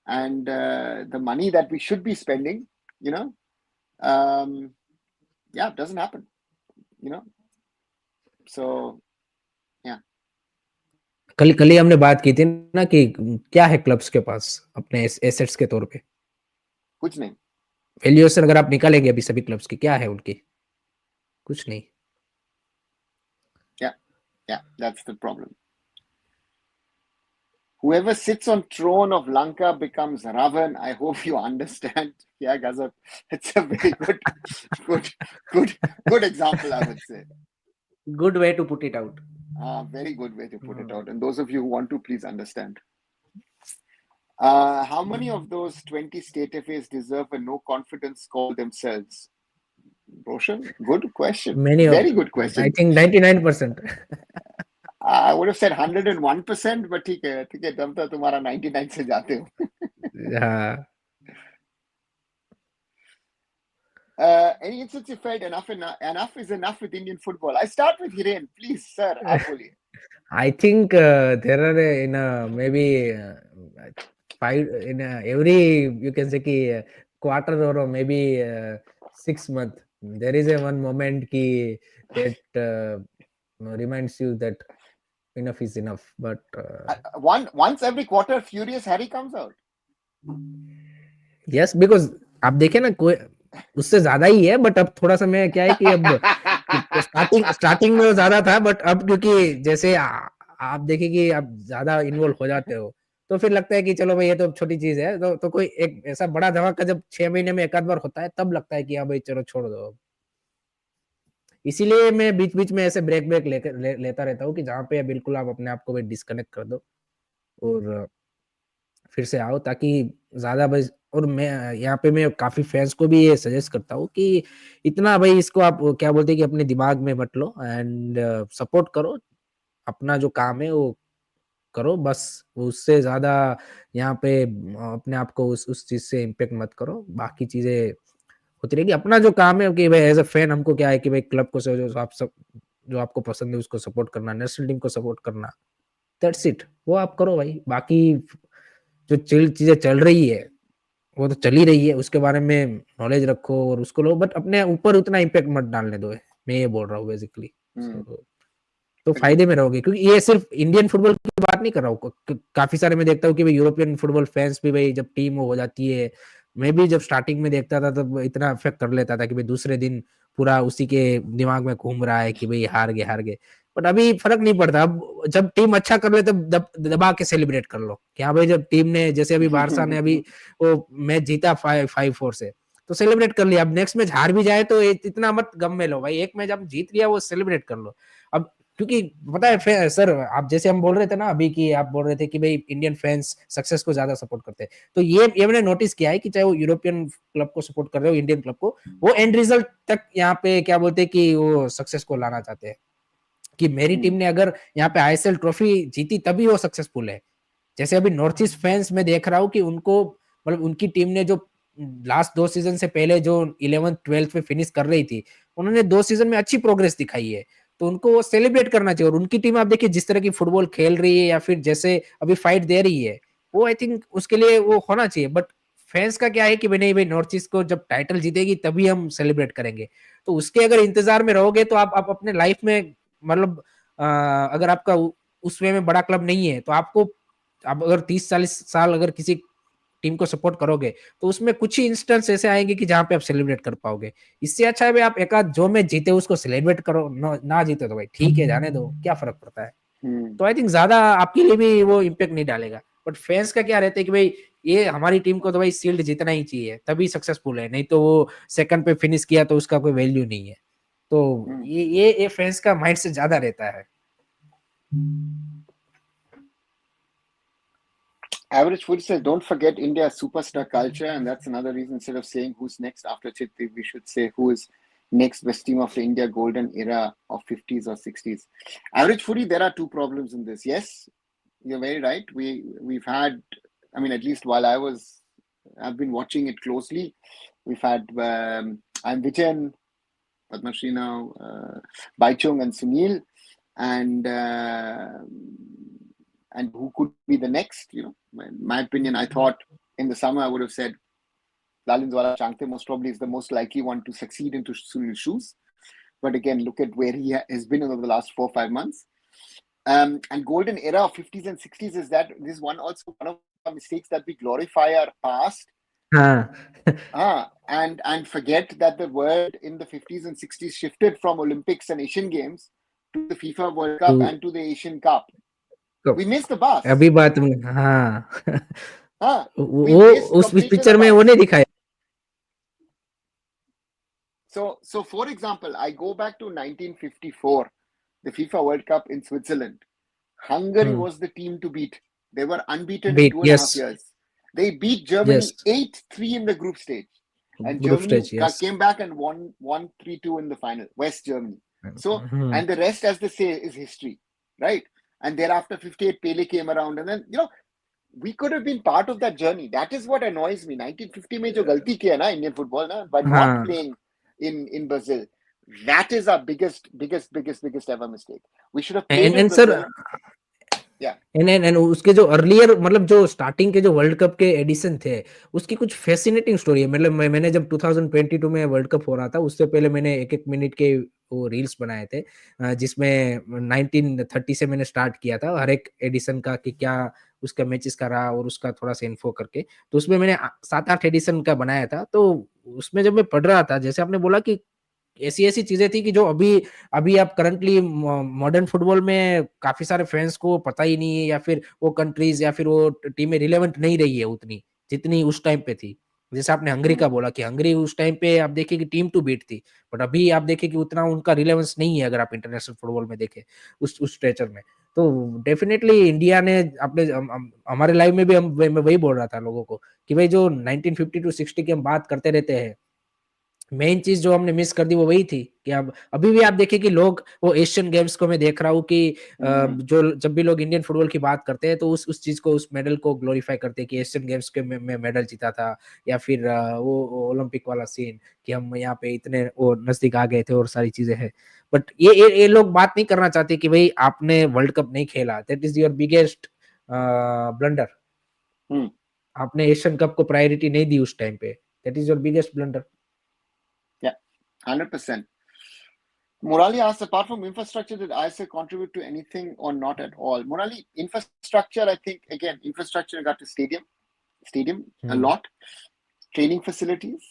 And the money that we should be spending, it doesn't happen, So, yeah. कल ही हमने बात की थी ना कि क्या है clubs के पास अपने एसेट्स के तौर पे. कुछ नहीं. वैल्यूएशन अगर आप निकालेंगे अभी सभी क्लब्स की, क्या है उनकी? कुछ नहीं. Yeah, that's the problem. Whoever sits on throne of Lanka becomes Ravan. I hope you understand. Yeah, Gazab. It's a very good example, I would say. Good way to put it out. Very good way to put it out. And those of you who want to, please understand. How many of those 20 state FAs deserve a no confidence call themselves? Roshan, good question. Very good question. I think 99%. I would have said 101%, but ठीक है तब तो तुम्हारा 99 से जाते हो. Any instance you felt enough is enough with Indian football? I start with Hiren, please, sir. आप बोलिए. I think there are maybe 5 in every, you can say कि quarter or maybe 6 month. There is a one moment ki that reminds you that enough is enough. But once every quarter, Furious Harry comes out. yes, because आप देखे ना कोई उससे ज्यादा ही है, but अब थोड़ा सा मैं क्या है कि अब स्टार्टिंग में वो ज्यादा था, बट अब क्योंकि जैसे आप देखे कि आप ज्यादा इन्वॉल्व हो जाते हो, तो फिर लगता है कि चलो भाई ये तो छोटी चीज है, तो कोई एक ऐसा बड़ा धमाका जब 6 महीने में एक आध बार होता है, तब लगता है कि हाँ भाई चलो छोड़ दो अब। इसीलिए मैं बीच बीच में ऐसे ब्रेक लेता रहता हूँ कि जहाँ पे बिल्कुल आप अपने आप को डिस्कनेक्ट कर दो और फिर से आओ, ताकि ज्यादा बस। और मैं यहाँ पे मैं काफी फैंस को भी ये सजेस्ट करता हूँ कि इतना भाई इसको आप क्या बोलते हैं कि अपने दिमाग में मत लो, एंड सपोर्ट करो, अपना जो काम है वो करो बस। उससे ज्यादा यहाँ पे अपने आप को उस चीज से इम्पेक्ट मत करो, बाकी चीजें होती रहेगी। अपना जो काम है कि भाई एज अ फैन हमको क्या है कि भाई क्लब को जो आप सब जो आपको पसंद है उसको सपोर्ट करना, नेशनल टीम को सपोर्ट करना, दैट्स इट, वो आप करो भाई। बाकी जो चीजें चल रही है वो तो चल ही रही है, उसके बारे में नॉलेज रखो और उसको लो, बट अपने ऊपर उतना इम्पैक्ट मत डालने दो, मैं ये बोल रहा हूँ बेसिकली। तो फायदे में रहोगे, क्योंकि ये सिर्फ इंडियन फुटबॉल की बात नहीं कर रहा हूँ, काफी सारे मैं देखता हूँ कि भाई यूरोपियन फुटबॉल फैंस भी भाई जब टीम हो जाती है, मैं भी जब स्टार्टिंग में देखता था तब इतना अफेक्ट कर लेता था कि भाई दूसरे दिन पूरा उसी के दिमाग में घूम रहा है कि भाई हार गए। बट अभी फर्क नहीं पड़ता, अब जब टीम अच्छा कर ले तब दबा के सेलिब्रेट कर लो कि हाँ भाई जब टीम ने, जैसे अभी बारसा ने अभी वो मैच जीता 5-4 से, तो सेलिब्रेट कर लिया। अब नेक्स्ट मैच हार भी जाए तो इतना मत गम में लो भाई, एक मैच आप जीत लिया वो सेलिब्रेट कर लो। अब क्योंकि पता है सर, आप जैसे हम बोल रहे थे ना अभी कि आप बोल रहे थे कि भाई इंडियन फैंस सक्सेस को ज्यादा सपोर्ट करते हैं, तो ये मैंने नोटिस किया है कि चाहे वो यूरोपियन क्लब को सपोर्ट कर रहे हो, इंडियन क्लब को, वो एंड रिजल्ट तक यहाँ पे क्या बोलते हैं कि वो सक्सेस को लाना चाहते हैं कि मेरी टीम ने अगर यहाँ पे आईएसएल ट्रॉफी जीती तभी वो सक्सेसफुल है। जैसे अभी नॉर्थ ईस्ट फैंस में देख रहा हूँ कि उनको मतलब उनकी टीम ने जो लास्ट 2 सीजन से पहले जो 11th-12th में फिनिश कर रही थी, उन्होंने 2 सीजन में अच्छी प्रोग्रेस दिखाई है, तो उनको वो सेलिब्रेट करना चाहिए। और उनकी टीम आप देखिए जिस तरह की फुटबॉल खेल रही है या फिर जैसे अभी फाइट दे रही है, वो आई थिंक उसके लिए वो होना चाहिए। बट फैंस का क्या है कि भाई नहीं भाई नॉर्थ ईस्ट को जब टाइटल जीतेगी तभी हम सेलिब्रेट करेंगे, तो उसके अगर इंतजार में रहोगे तो आप अपने लाइफ में मतलब अगर आपका उस वे में बड़ा क्लब नहीं है, तो आपको आप अगर 30-40 साल अगर किसी टीम को सपोर्ट करोगे तो उसमें कुछ ही इंस्टेंस ऐसे आएंगे कि जहां पे आप सेलिब्रेट कर पाओगे। इससे अच्छा है भाई आप एक आध जो मैच जीते उसको सेलिब्रेट करो, ना जीते तो भाई ठीक है जाने दो, क्या फर्क पड़ता है। तो आई थिंक ज्यादा आपके लिए भी वो इम्पेक्ट नहीं डालेगा। बट फैंस का क्या रहता है कि भाई ये हमारी टीम को तो भाई सील्ड जीतना ही चाहिए तभी सक्सेसफुल है, नहीं तो वो सेकंड पे फिनिश किया तो उसका कोई वैल्यू नहीं है। तो ये फैंस का माइंड से ज्यादा रहता है। Average Food says, don't forget India's superstar culture, and that's another reason instead of saying who's next after Chitri, we should say who is next best team of the India golden era of 50s or 60s. Average Foodie, there are two problems in this. Yes, you're very right. We've had, I mean, at least while I've been watching it closely. We've had I'm Vijayan, Padma Shri now, Baichung and Sunil, and who could be the next? In my opinion, I thought in the summer I would have said Lalinwala Changte most probably is the most likely one to succeed into Sunil's shoes. But again, look at where he has been over the last 4-5 months. And golden era of 50s and 60s is that this is one of the mistakes that we glorify our past. And forget that the world in the 50s and 60s shifted from Olympics and Asian Games to the FIFA World Cup and to the Asian Cup. We missed the bus. अभी बात में वो उस picture में वो नहीं दिखाया। So for example, I go back to 1954, the FIFA World Cup in Switzerland. Hungary was the team to beat. They were unbeaten in 2.5 years. They beat Germany 8-3 in the group stage. And Germany came back and won 3-2 in the final, West Germany. So, and the rest, as they say, is history, right? And thereafter, 58, Pele came around. And then, we could have been part of that journey. That is what annoys me. 1950 mein jo galti kiya na Indian football na, by not playing in Brazil. That is our biggest ever mistake. We should have played in Brazil. Yeah. And उसके जो earlier मतलब जो starting के जो world cup के addition थे, उसकी कुछ फैसिनेटिंग स्टोरी है। मतलब मैंने जब 2022 में वर्ल्ड कप हो रहा था, उससे पहले मैंने 1-1 मिनट के वो रील्स बनाए थे, जिसमें 1930 से मैंने स्टार्ट किया था, हर एक एडिशन का कि क्या उसका मैचेस का रहा और उसका थोड़ा-सा इन्फो करके। तो उसमें मैंने 7-8 एडिशन का बनाया था, तो उसमें जब मैं पढ़ रहा था, जैसे आपने बोला कि ऐसी-ऐसी चीज़ें थी कि जो अभी अभी आप करंटली मॉडर्न फुटबॉल में काफ़ी सारे फैन्स को पता ही नहीं है, या फिर वो कंट्रीज़ या फिर वो टीमें रिलेवेंट नहीं रही है उतनी, जितनी उस टाइम पे थी। जैसे आपने हंगरी का बोला कि हंगरी उस टाइम पे आप देखिए कि टीम टू बीट थी, बट अभी आप देखें कि उतना उनका रिलेवेंस नहीं है, अगर आप इंटरनेशनल फुटबॉल में देखें, उस स्ट्रेचर में। तो डेफिनिटली इंडिया ने अपने हमारे लाइव में भी मैं वही बोल रहा था लोगों को कि भाई जो 1950-60 की हम बात करते रहते हैं, मेन चीज़ जो हमने मिस कर दी वो वही थी कि अब अभी भी आप देखिए कि लोग वो एशियन गेम्स को मैं देख रहा हूँ कि जो जब भी लोग इंडियन फुटबॉल की बात करते हैं तो उस चीज़ को, उस मेडल को ग्लोरीफाई करते हैं कि एशियन गेम्स के में मेडल जीता था, या फिर वो ओलंपिक वाला सीन कि हम यहाँ पे इतने वो नजदीक आ गए थे और सारी चीजें हैं। बट ये लोग बात नहीं करना चाहते कि भाई आपने वर्ल्ड कप नहीं खेला, that is your biggest blunder. आपने एशियन कप को प्रायोरिटी नहीं दी उस टाइम पे, that is your biggest blunder. Yeah, 100%. Murali asks, apart from infrastructure, did ISL contribute to anything or not at all? Murali, infrastructure, I think, again, infrastructure got to stadium a lot, training facilities,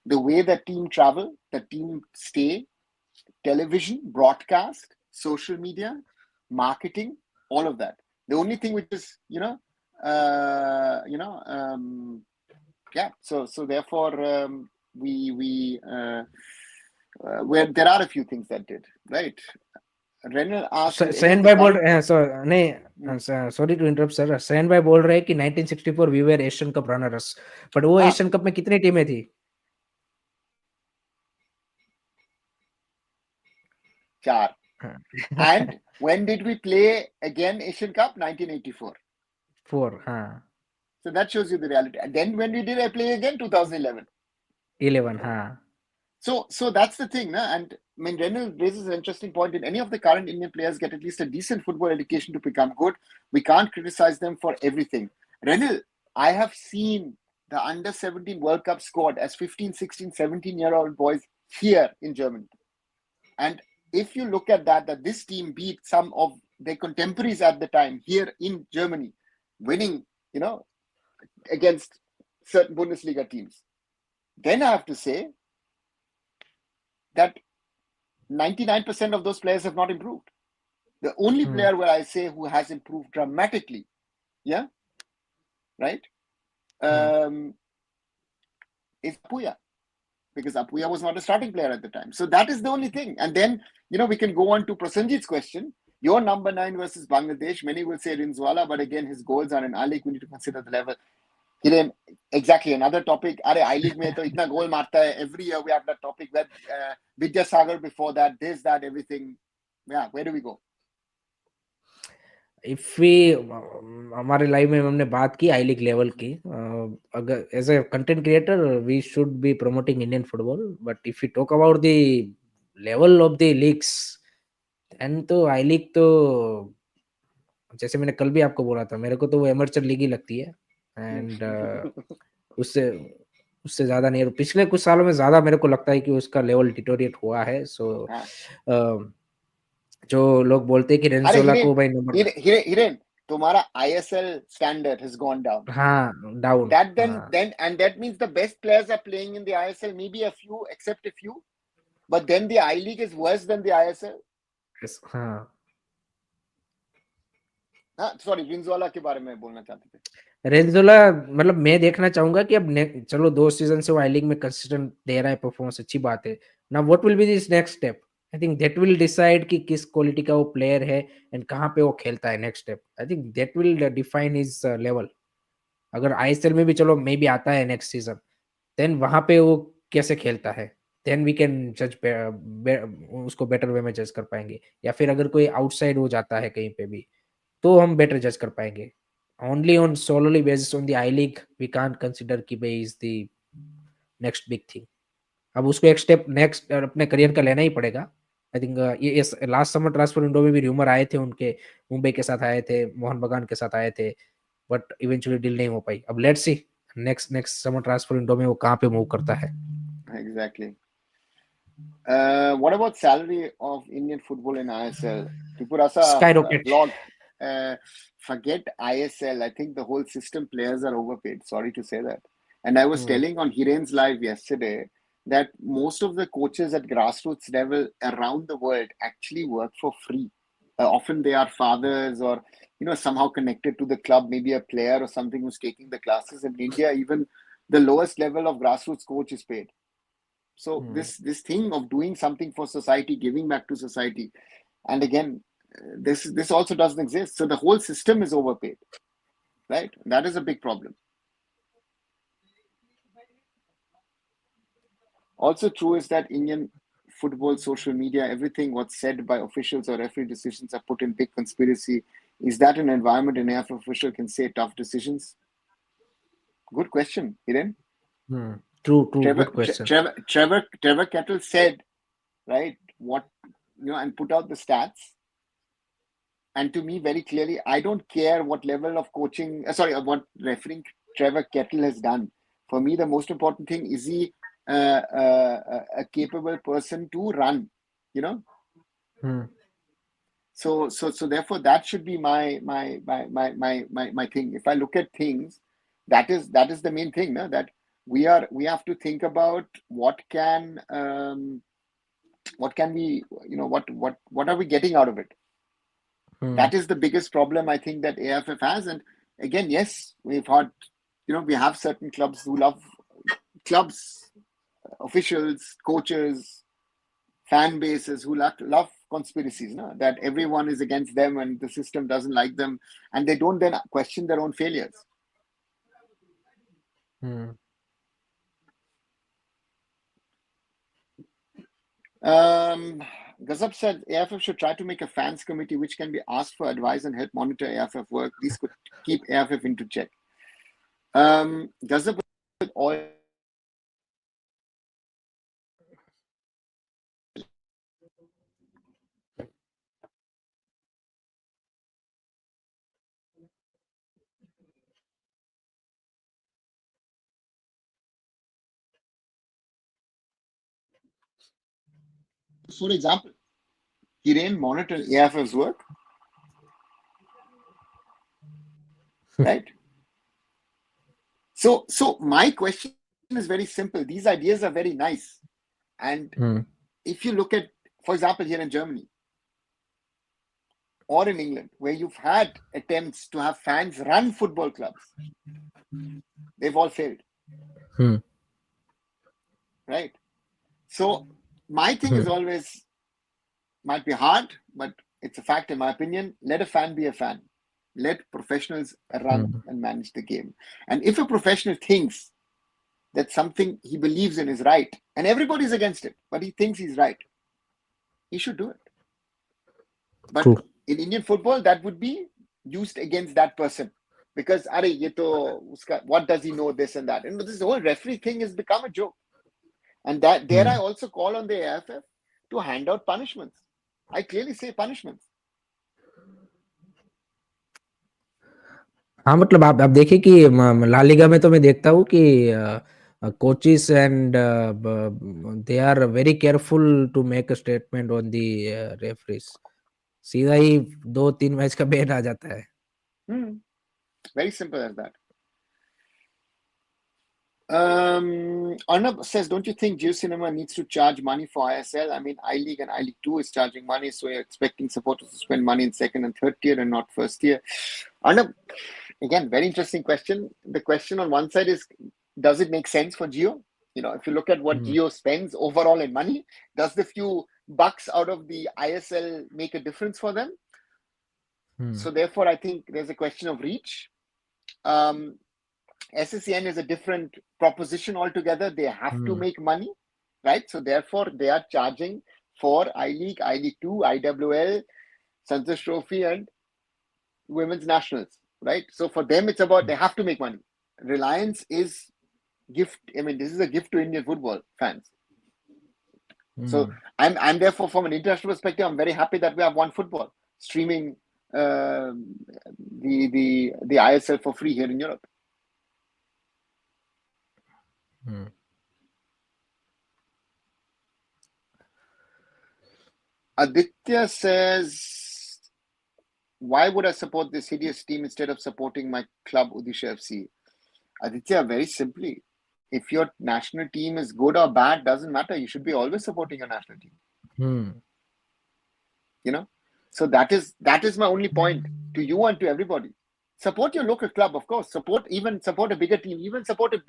the way that team travel, the team stay, television, broadcast, social media, marketing, all of that. The only thing which is, yeah. So therefore, we where there are a few things that did right. Renal asked, did any of सैन the भाई बोल current रहे हैं नहीं, sorry to interrupt sir, सैन भाई बोल रहे हैं कि 1964 we were Asian cup runners, but वो हाँ एशियन कप में कितनी टीमें थी? 4. हाँ। And when did we play again Asian Cup? 1984. 4, हाँ। So that shows you the reality. And then when we did I play again? 2011. 11, हाँ। So that's the thing, na? And I mean, Renal raises an interesting point. Did any of the current Indian players get at least a decent football education to become good? We can't criticize them for everything. Renal, I have seen the under 17 World Cup squad as 15, 16, 17-year-old boys here in Germany. And if you look at that this team beat some of their contemporaries at the time here in Germany, winning, against certain Bundesliga teams. Then I have to say that 99% of those players have not improved. The only player where I say who has improved dramatically, yeah, right, is Apuya, because Apuya was not a starting player at the time. So that is the only thing. And then, we can go on to Prasanjit's question. Your number 9 versus Bangladesh, many will say Rinzwala, but again, his goals are in A-League. We need to consider the level. Hiren, exactly, another topic. Are I-League mein to itna goal marta hai. Every year we have that topic. Where Vidya Sagar before that, this, that, everything. Yeah, where do we go? If we हमारे live में हमने बात की I league level की, अगर as a content creator we should be promoting Indian football, but if you talk about the level of the leagues, and तो I league तो जैसे मैंने कल भी आपको बोला था, मेरे को तो वो एमर्चर लीग ही लगती है। एंड उससे उससे ज्यादा नहीं, पिछले कुछ सालों में ज्यादा मेरे को लगता है कि उसका लेवल डिटोरिएट हुआ है। सो जो लोग बोलते हैं कि अरे रेंजोला को भाई नंबर, हिरेन, तुम्हारा ISL standard has gone down. हाँ down, That then and that means the best players are playing in the ISL, maybe a few, except a few, but then the I-League is worse than the ISL. हाँ हाँ, sorry, रिंजवाला के बारे में बोलना चाहते थे। रेंजोला मतलब मैं देखना चाहूंगा कि अब चलो 2 सीजन से वो आई लीग में कंसिस्टेंट दे रहा है परफॉर्मेंस, अच्छी बात है ना। What will be this next step? I think that will decide कि किस क्वालिटी का वो प्लेयर है एंड कहाँ पे वो खेलता है। Next step I think that will define his level. अगर आईएसएल में भी चलो मे भी आता है नेक्स्ट सीजन, देन वहां पे वो कैसे खेलता है, देन वी कैन जज, उसको बेटर वे में जज कर पाएंगे। या फिर अगर कोई आउटसाइड हो जाता है कहीं पे भी, तो हम बेटर जज कर पाएंगे। Only on solely basis on the I league we can't consider कि भाई is the next big thing. अब उसको एक स्टेप नेक्स्ट अपने करियर का लेना ही पड़ेगा, आई थिंक ये लास्ट समर ट्रांसफर विंडो में भी रूमर आए थे उनके, मुंबई के साथ आए थे, मोहन बगान के साथ आए थे, बट इवेंचुअली डील नहीं हो पाई. अब let's see next summer transfer window में वो कहाँ पे मूव करता है. Exactly. What about salary of Indian football in ISL? Tripurasa Skyrocket. blog. Forget ISL. I think the whole system players are overpaid. Sorry to say that. And I was telling on Hiren's live yesterday that most of the coaches at grassroots level around the world actually work for free. Often they are fathers or somehow connected to the club, maybe a player or something who's taking the classes. In India, even the lowest level of grassroots coach is paid. So this thing of doing something for society, giving back to society, and again, this also doesn't exist. So the whole system is overpaid, right? That is a big problem. Also true is that Indian football, social media, everything what's said by officials or referee decisions are put in big conspiracy. Is that an environment an AIFF official can say tough decisions? Good question, Hiren. True. Good question. Trevor Kettle said, right, what, and put out the stats. And to me, very clearly, I don't care what level of coaching, what refereeing Trevor Kettle has done. For me, the most important thing is he a capable person to run, So therefore, that should be my thing. If I look at things, that is the main thing, no? That we have to think about what can we, what are we getting out of it? That is the biggest problem I think that AIFF has. And again, yes, we've had, we have certain clubs who love clubs, officials, coaches, fan bases who love conspiracies, no? That everyone is against them and the system doesn't like them, and they don't then question their own failures. Gazab said AIFF should try to make a fans committee which can be asked for advice and help monitor AIFF work. This could keep AIFF into check. Gazab all for example, Hiren monitor AIFF's work, right? So my question is very simple. These ideas are very nice, and if you look at, for example, here in Germany or in England, where you've had attempts to have fans run football clubs, they've all failed, right? So my thing is always, might be hard, but it's a fact in my opinion. Let a fan be a fan. Let professionals run and manage the game. And if a professional thinks that something he believes in is right, and everybody's against it, but he thinks he's right, he should do it. But in Indian football, that would be used against that person. Because, what does he know, this and that? And this whole referee thing has become a joke. And that there I also call on the AIFF to hand out punishments. I clearly say punishments. हाँ, मतलब आप देखिए कि La Liga में तो मैं देखता हूँ कि coaches and they are very careful to make a statement on the referees. सीधा ही 2-3 मैच का बैन आ जाता है. Very simple as that. Arunava says, don't you think Jio Cinema needs to charge money for ISL? I mean, I-League and I-League 2 is charging money, so you're expecting supporters to spend money in second and third tier and not first tier. Arunava, again, very interesting question. The question on one side is, does it make sense for Jio? If you look at what Jio spends overall in money, does the few bucks out of the ISL make a difference for them? So therefore, I think there's a question of reach. SSCN is a different proposition altogether. They have to make money, right? So therefore, they are charging for I-League, I-League 2, IWL, Santosh Trophy, and Women's Nationals, right? So for them, it's about they have to make money. Reliance is gift. I mean, this is a gift to Indian football fans. So I'm therefore, from an international perspective, I'm very happy that we have One Football streaming the ISL for free here in Europe. Aditya says, why would I support this hideous team instead of supporting my club Odisha FC? Aditya, very simply, if your national team is good or bad, doesn't matter. You should be always supporting your national team. You know, so that is my only point to you and to everybody. Support your local club, of course. Support a bigger team. Even support a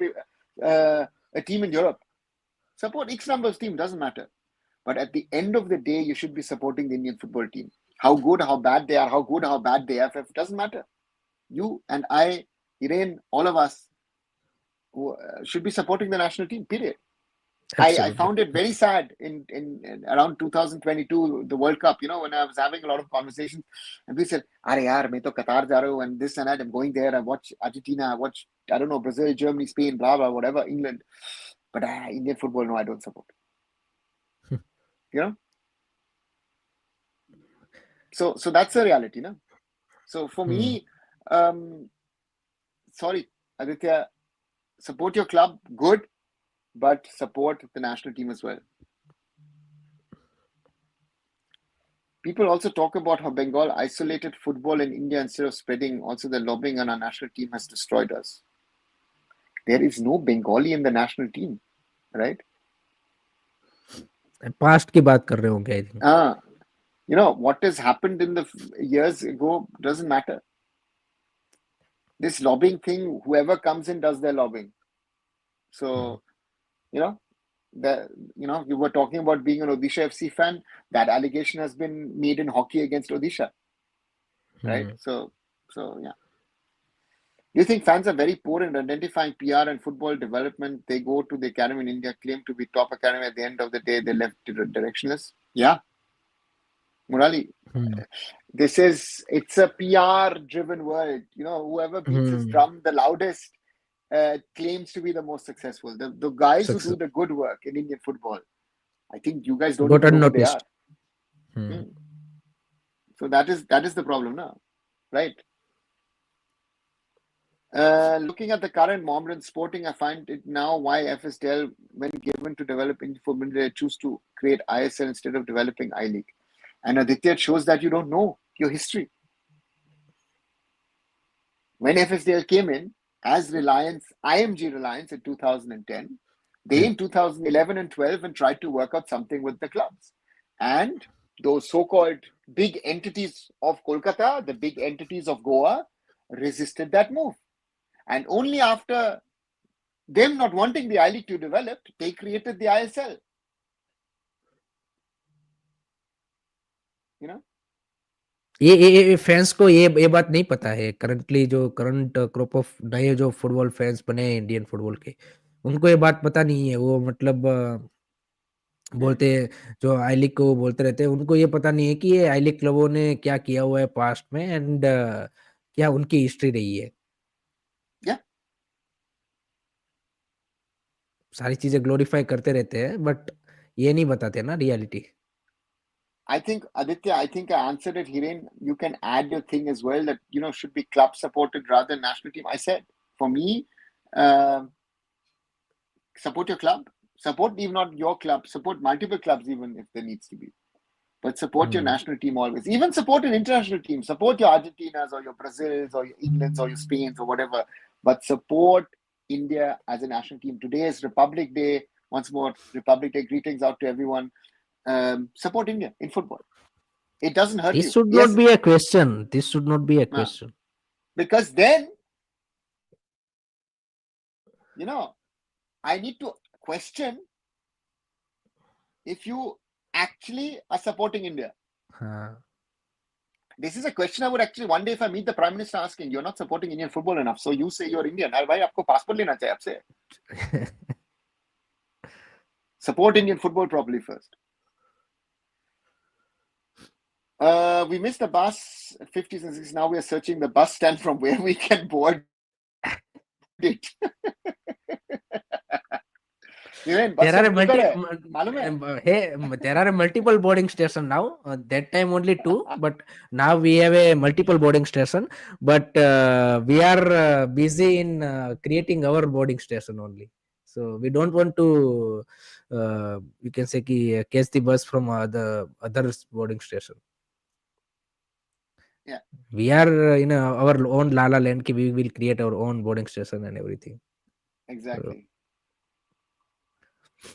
team in Europe. Support X number of team, doesn't matter. But at the end of the day, you should be supporting the Indian football team. How good, how bad they are, how good, how bad the AIFF, doesn't matter. You and I, Hiren, all of us should be supporting the national team, period. I found it very sad in around 2022, the World Cup, when I was having a lot of conversations, and we said, "Arey yaar, main to Qatar ja raha hu, and this and that, I'm going there, I watch Argentina, I watch, I don't know, Brazil, Germany, Spain, blah, blah, whatever, England. But Indian football, no, I don't support." So that's the reality, no? So for me, sorry, Aditya, support your club, good, but support the national team as well. People also talk about how Bengal isolated football in India instead of spreading. Also, the lobbying on our national team has destroyed us. There is no Bengali in the national team, right? Past की बात कर रहे होंगे, I think. What has happened in the years ago doesn't matter. This lobbying thing, whoever comes in does their lobbying. So, you were talking about being an Odisha FC fan. That allegation has been made in hockey against Odisha, right? So yeah. Do you think fans are very poor in identifying PR and football development? They go to the academy in India, claim to be top academy. At the end of the day, they left directionless. Yeah. Murali, this is, it's a PR-driven world. Whoever beats his drum the loudest claims to be the most successful. The guys who do the good work in Indian football, I think you guys don't even know who they are. So that is the problem now, right? Looking at the current moment in sporting, I find it now why FSDL, when given to develop Indian football, they choose to create ISL instead of developing I-League. And Aditya, it shows that you don't know your history. When FSDL came in as IMG Reliance in 2010, they in 2011 and 12 and tried to work out something with the clubs. And those so-called big entities of Kolkata, the big entities of Goa, resisted that move. And only after them not wanting the I-League to develop, they created the ISL. ये fans को ये बात नहीं पता है। Currently जो current group of नए जो फुटबॉल फैंस बने हैं इंडियन फुटबॉल के, उनको ये बात पता नहीं है। वो मतलब बोलते हैं, जो आई लीग को बोलते रहते हैं, उनको ये पता नहीं है कि ये आई लीग क्लबों ने क्या किया हुआ है पास्ट में एंड क्या उनकी हिस्ट्री रही है। सारी चीजें ग्लोरीफाई करते रहते हैं, बट ये नहीं बताते ना reality. I think, Aditya, I answered it, Hiren. You can add your thing as well that, should be club supported rather than national team. I said, for me, support your club. Support even not your club. Support multiple clubs even if there needs to be. But support your national team always. Even support an international team. Support your Argentinas or your Brazils or your Englands or your Spains or whatever. But support India as a national team. Today is Republic Day. Once more, Republic Day greetings out to everyone. Support India in football. It doesn't hurt you. This should not be a question. This should not be a question. Because then, I need to question if you actually are supporting India. This is a question I would actually, one day if I meet the Prime Minister asking, you're not supporting Indian football enough, so you say you're Indian. Bhai, aapko passport lena chahiye aapse. Support Indian football properly first. We missed the bus at 50s and 60s. Now we are searching the bus stand from where we can board it. Hiren, bus There are stop a किधर है? मालूम है? there are a multiple boarding station now. That time only two, but now we have a multiple boarding station. But we are busy in creating our boarding station only. So we don't want to, you can say, ki, catch the bus from the other boarding station. Yeah, We are in our own Lala land. Ki we will create our own boarding station and everything. So, exactly.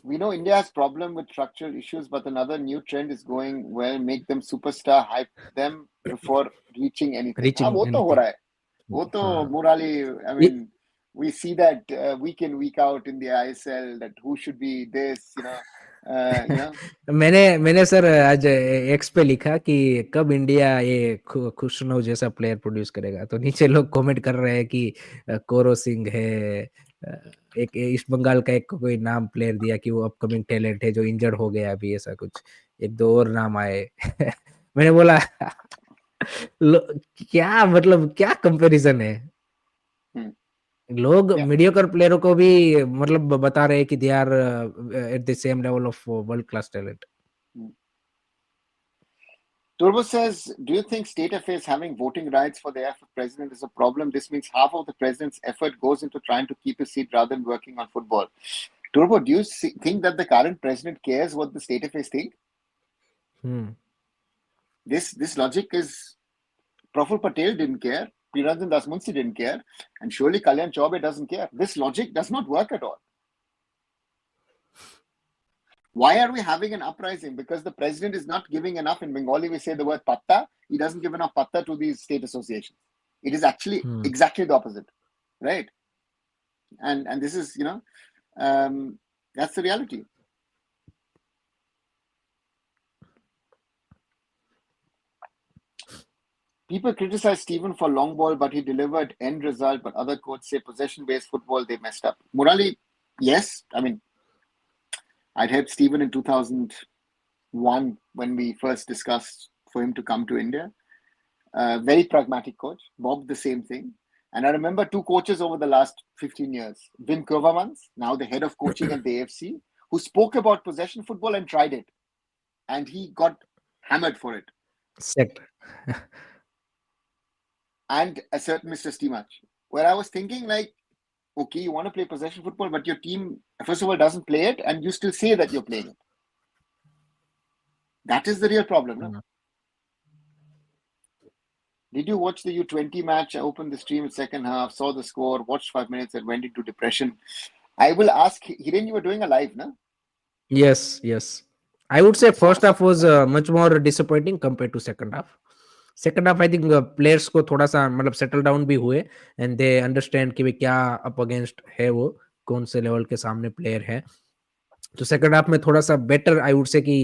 We know India has problem with structural issues, but another new trend is going well. Make them superstar, hype them before reaching anything. हाँ reaching वो तो हो anything. रहा है. वो तो हाँ. Murali. I mean, we see that week in week out in the ISL that who should be this. You know. मैंने सर आज एक्स पे लिखा कि कब इंडिया ये खुशनौ जैसा प्लेयर प्रोड्यूस करेगा, तो नीचे लोग कमेंट कर रहे हैं कि कोरो सिंह है, एक ईस्ट बंगाल का एक कोई नाम प्लेयर दिया कि वो अपकमिंग टैलेंट है जो इंजर्ड हो गया अभी, ऐसा कुछ एक दो और नाम आए। मैंने बोला क्या मतलब क्या कंपैरिजन है। Hmm. लोग Yeah. मीडियोकर प्लेयरों को भी मतलब बता रहे हैं कि they are at the same level of world class talent. Hmm. Turbo says, do you think state affairs having voting rights for the AIFF president is a problem? This means half of the president's effort goes into trying to keep his seat rather than working on football. Turbo, do you think that the current president cares what the state affairs think? This logic is Praful Patel didn't care, Piranjan Das Munsi didn't care, and surely Kalyan Chaubey doesn't care. This logic does not work at all. Why are we having an uprising? Because the president is not giving enough. In Bengali, we say the word patta. He doesn't give enough patta to these state associations. It is actually exactly the opposite, right? And this is, that's the reality. People criticize Stephen for long ball, but he delivered end result. But other coaches say possession-based football, they messed up. Murali, yes. I mean, I'd helped Stephen in 2001 when we first discussed for him to come to India. Very pragmatic coach. Bob, the same thing. And I remember two coaches over the last 15 years. Wim Kovermans, now the head of coaching at the AFC, who spoke about possession football and tried it. And he got hammered for it. Set. And a certain Mr. Stimach, where I was thinking like, okay, you want to play possession football, but your team, first of all, doesn't play it, and you still say that you're playing it. That is the real problem, no? Did you watch the U20 match? I opened the stream in second half, saw the score, watched 5 minutes, and went into depression. I will ask, Hiren, you were doing a live, no? Yes. I would say first half was much more disappointing compared to second half. Second half, I think players को थोड़ा सा मतलब settle down भी हुए and they understand कि भाई क्या up against है, वो कौन से लेवल के सामने प्लेयर है। तो सेकंड हाफ में थोड़ा सा बेटर आई वुड से कि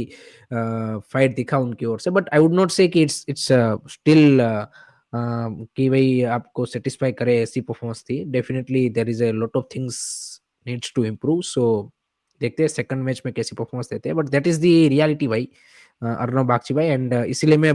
फाइट दिखा उनकी ओर से, बट आई वुड नॉट से कि इट्स स्टिल कि भाई आपको सेटिस्फाई करे ऐसी परफॉर्मेंस थी। Definitely there is a lot of things needs to improve, so देखते हैं सेकंड मैच में कैसी परफॉर्मेंस देते हैं, but that is the reality भाई, अर्नव बागची भाई। एंड इसीलिए मैं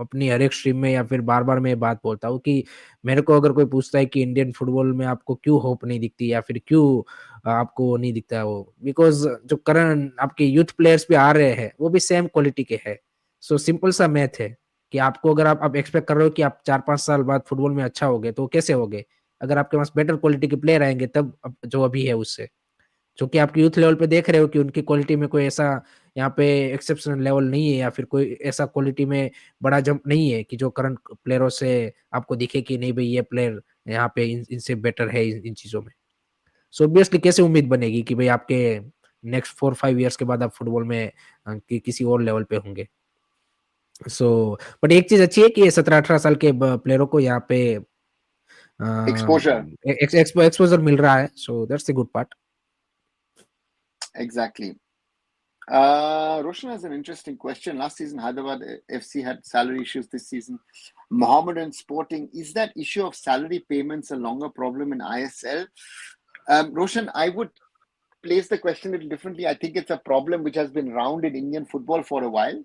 अपनी हर एक स्ट्रीम में या फिर बार बार मैं बात बोलता हूँ कि मेरे को अगर कोई पूछता है कि इंडियन फुटबॉल में आपको क्यों होप नहीं दिखती या फिर क्यों आपको नहीं दिखता है वो, बिकॉज जो करंट आपके यूथ प्लेयर्स भी आ रहे हैं वो भी सेम क्वालिटी के हैं। सो सिंपल सा मैथ है कि आपको अगर आप एक्सपेक्ट कर रहे हो कि आप 4-5 साल बाद फुटबॉल में अच्छा होगे, तो कैसे होगे? अगर आपके पास बेटर क्वालिटी के प्लेयर आएंगे तब जो अभी है उससे, जो कि आपके यूथ लेवल पे देख रहे हो कि उनकी क्वालिटी में कोई ऐसा यहाँ पे एक्सेप्शनल लेवल नहीं है या फिर कोई ऐसा क्वालिटी में बड़ा जंप नहीं है कि जो करंट प्लेयरों से आपको दिखे कि नहीं भाई ये प्लेयर यहाँ पे इनसे बेटर है इन चीजों में। सो ऑब्वियसली कैसे उम्मीद बनेगी कि भाई आपके नेक्स्ट 4-5 इयर्स के बाद आप फुटबॉल में किसी और लेवल पे होंगे। सो बट एक चीज अच्छी है कि 17-18 साल के प्लेयरों को यहाँ पे एक्सपोजर मिल रहा है, so that's a good part. Exactly. Roshan has an interesting question. Last season, Hyderabad FC had salary issues. This season, Mohammedan Sporting. Is that issue of salary payments a longer problem in ISL? Roshan, I would place the question a little differently. I think it's a problem which has been around in Indian football for a while.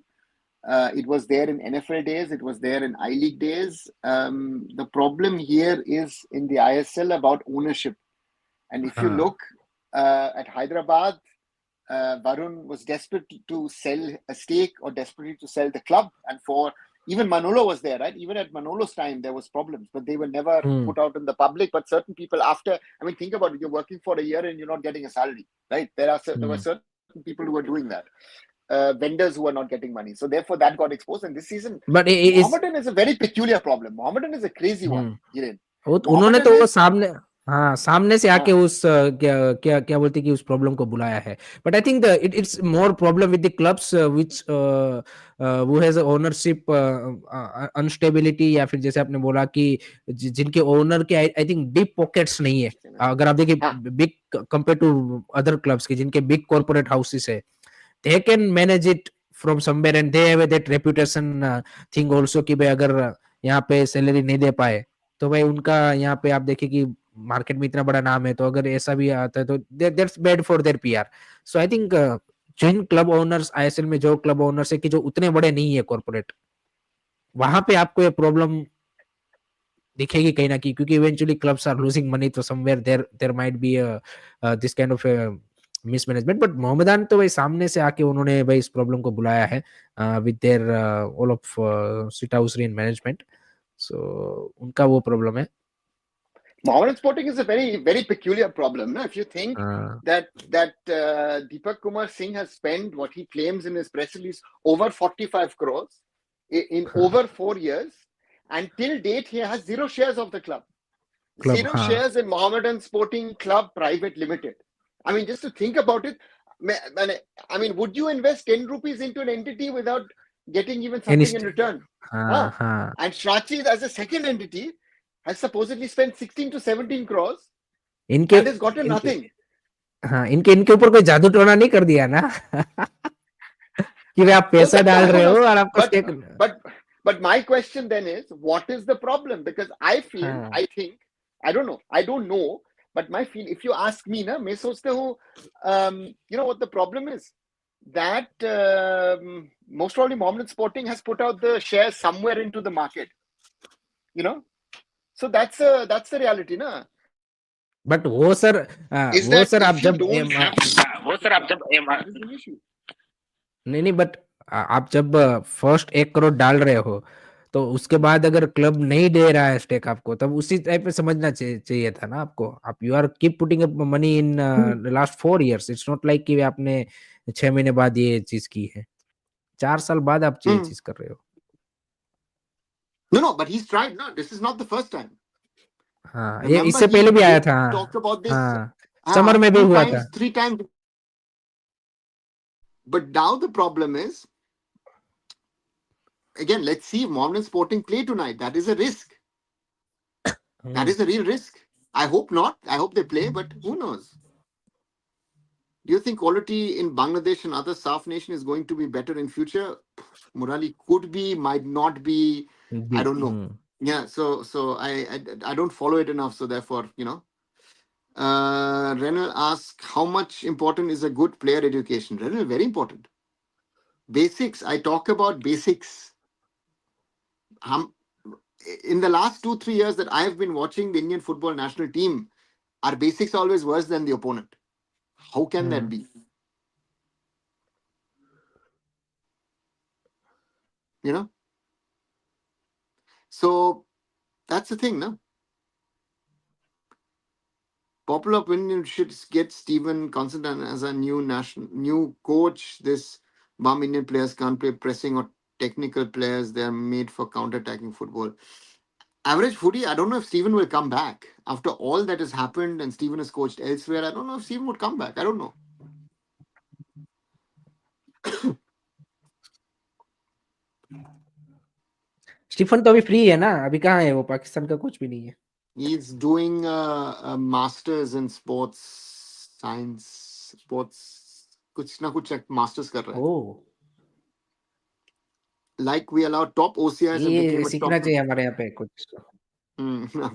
It was there in NFL days. It was there in I-League days. The problem here is in the ISL about ownership. And if you look at Hyderabad, Varun was desperate to sell a stake or desperate to sell the club, and for even Manolo was there, right? Even at Manolo's time, there was problems, but they were never put out in the public. But certain people after, I mean, think about it: you're working for a year and you're not getting a salary, right? There were certain people who were doing that. Vendors who are not getting money. So therefore, that got exposed. And this season, But is Mohammedan is a very peculiar problem. Mohammedan is a crazy one, Hiren. वो तो उन्होंने Mohammedan तो वो is सामने सामने से आके हाँ, उस क्या क्या क्या बोलते हैं कि उस प्रॉब्लम को बुलाया है. But I think it's more problem with the clubs which वो हैज ओनरशिप अनस्टेबिलिटी, या फिर जैसे आपने बोला कि जिनके ओनर के आई थिंक डीप पॉकेट्स नहीं है. अगर आप देखिए हाँ, big compare to other clubs के जिनके बिग कॉर्पोरेट हाउसेस है, they can manage it from somewhere and they have that reputation thing also कि भाई अगर यहाँ पे सैलरी नहीं दे पाए तो भाई उनका यहाँ पे आप देखिए कि मार्केट में इतना बड़ा नाम है, तो अगर ऐसा भी आता है तो that's bad for their PR. So I think जिन क्लब ओनर्स आईएसएल में जो क्लब ओनर्स है कि जो उतने बड़े नहीं है कॉर्पोरेट, वहां पे आपको ये प्रॉब्लम दिखेगी कहीं ना कहीं, क्योंकि eventually clubs are losing money, तो somewhere there might be this kind of mismanagement. But Mohammedan तो भाई सामने से आके उन्होंने भाई इस प्रॉब्लम को बुलाया है विद देयर ऑल ऑफ सिटाउसरी एंड मैनेजमेंट. सो उनका वो प्रॉब्लम है. Mohammedan Sporting is a very, very peculiar problem. No? If you think that Deepak Kumar Singh has spent what he claims in his press release over 45 crores in over 4 years, and till date he has 0 shares of the club. Zero shares in Mohammedan Sporting Club Private Limited. I mean, just to think about it, I mean, would you invest 10 rupees into an entity without getting even something in return? And Shrachi, as a second entity, has supposedly spent 16 to 17 crores and has gotten nothing. हाँ, इनके ऊपर कोई जादू टोना नहीं कर दिया ना कि आप पैसा डाल रहे हो और आपको stake. But my question then is, what is the problem? Because I feel, I think, I don't know, but my feel, if you ask me, na, मैं सोचता हूँ, you know what the problem is? That most probably Mohammedan Sporting has put out the shares somewhere into the market, you know. So that's the reality, na. But वो sir आप जब नहीं but आप जब first 1 crore डाल रहे हो तो उसके बाद अगर क्लब नहीं दे रहा है स्टेक आपको, तब उसी टाइप में समझना चाहिए था ना आपको. आप you are keep putting up money in last 4 years. It's not like कि आपने 6 महीने बाद ये चीज की है, 4 साल बाद आप ये चीज कर रहे हो. No, but he's tried. No, this is not the first time. हाँ, ये इससे पहले भी आया था. हाँ, समर में भी हुआ था. 3 times. But now the problem is, again, let's see if Mohammedan Sporting play tonight. That is a risk. That is a real risk. I hope not. I hope they play, but who knows? Do you think quality in Bangladesh and other South nation is going to be better in future? Murali, could be, might not be. I don't know. Yeah, so I don't follow it enough. So therefore, you know. Renal asks, how much important is a good player education? Renal, very important. Basics. I talk about basics. In the last 2-3 years that I have been watching the Indian football national team, our basics always worse than the opponent. How can that be? You know? So that's the thing, no? Popular opinion should get Stephen Constantine as a new coach. This bum Indian players can't play pressing or technical players. They are made for counter-attacking football. Average footy, I don't know if Stephen will come back. After all that has happened and Stephen has coached elsewhere, I don't know if Stephen would come back. I don't know. Stephen तो अभी free है ना, अभी कहाँ है वो, पाकिस्तान का कुछ भी नहीं है. He's doing a master's in sports science, sports कुछ ना कुछ masters कर रहा है. Oh. Like we allow top OCIs and became a सीखना चाहिए हमारे यहाँ पे कुछ.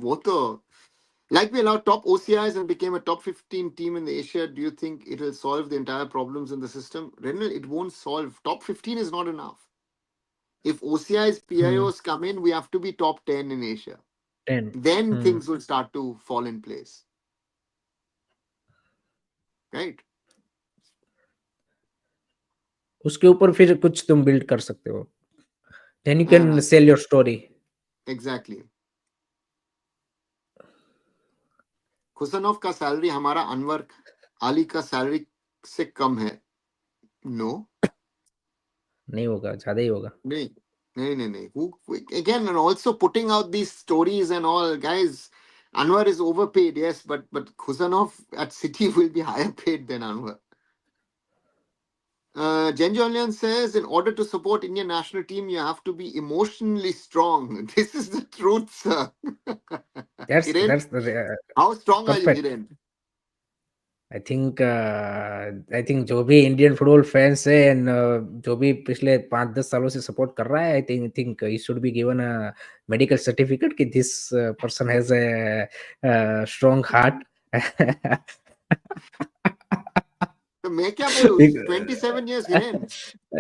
वो तो. Like we allowed top OCIs and became a top 15 team in the Asia, do you think it will solve the entire problems in the system? Renal, it won't solve. Top 15 is not enough. If OCIs, PIOs come in, we have to be top 10 in Asia. 10. Then things will start to fall in place. Right? उसके ऊपर फिर कुछ तुम build कर सकते हो, then you can हाँ, sell your story. Exactly. खुसनोव का सैलरी हमारा अनवर अली का सैलरी से कम है। नो, नहीं होगा, ज्यादा ही होगा। नहीं, नहीं, नहीं, नहीं. Again, and also putting out these stories and all, guys. Anwar is overpaid, yes, but Khuzanov at City will be higher paid than Anwar. Jen Jolian says, in order to support Indian national team, you have to be emotionally strong. This is the truth, sir. Hiren, that's the how strong are you, perfect. Hiren? I think जो भी Indian football fans है and जो भी पिछले 5-10 सालों से support कर रहा है, I think he should be given a medical certificate कि this person has a strong heart. तो मैं क्या बोलूं? 27 years, Hiren.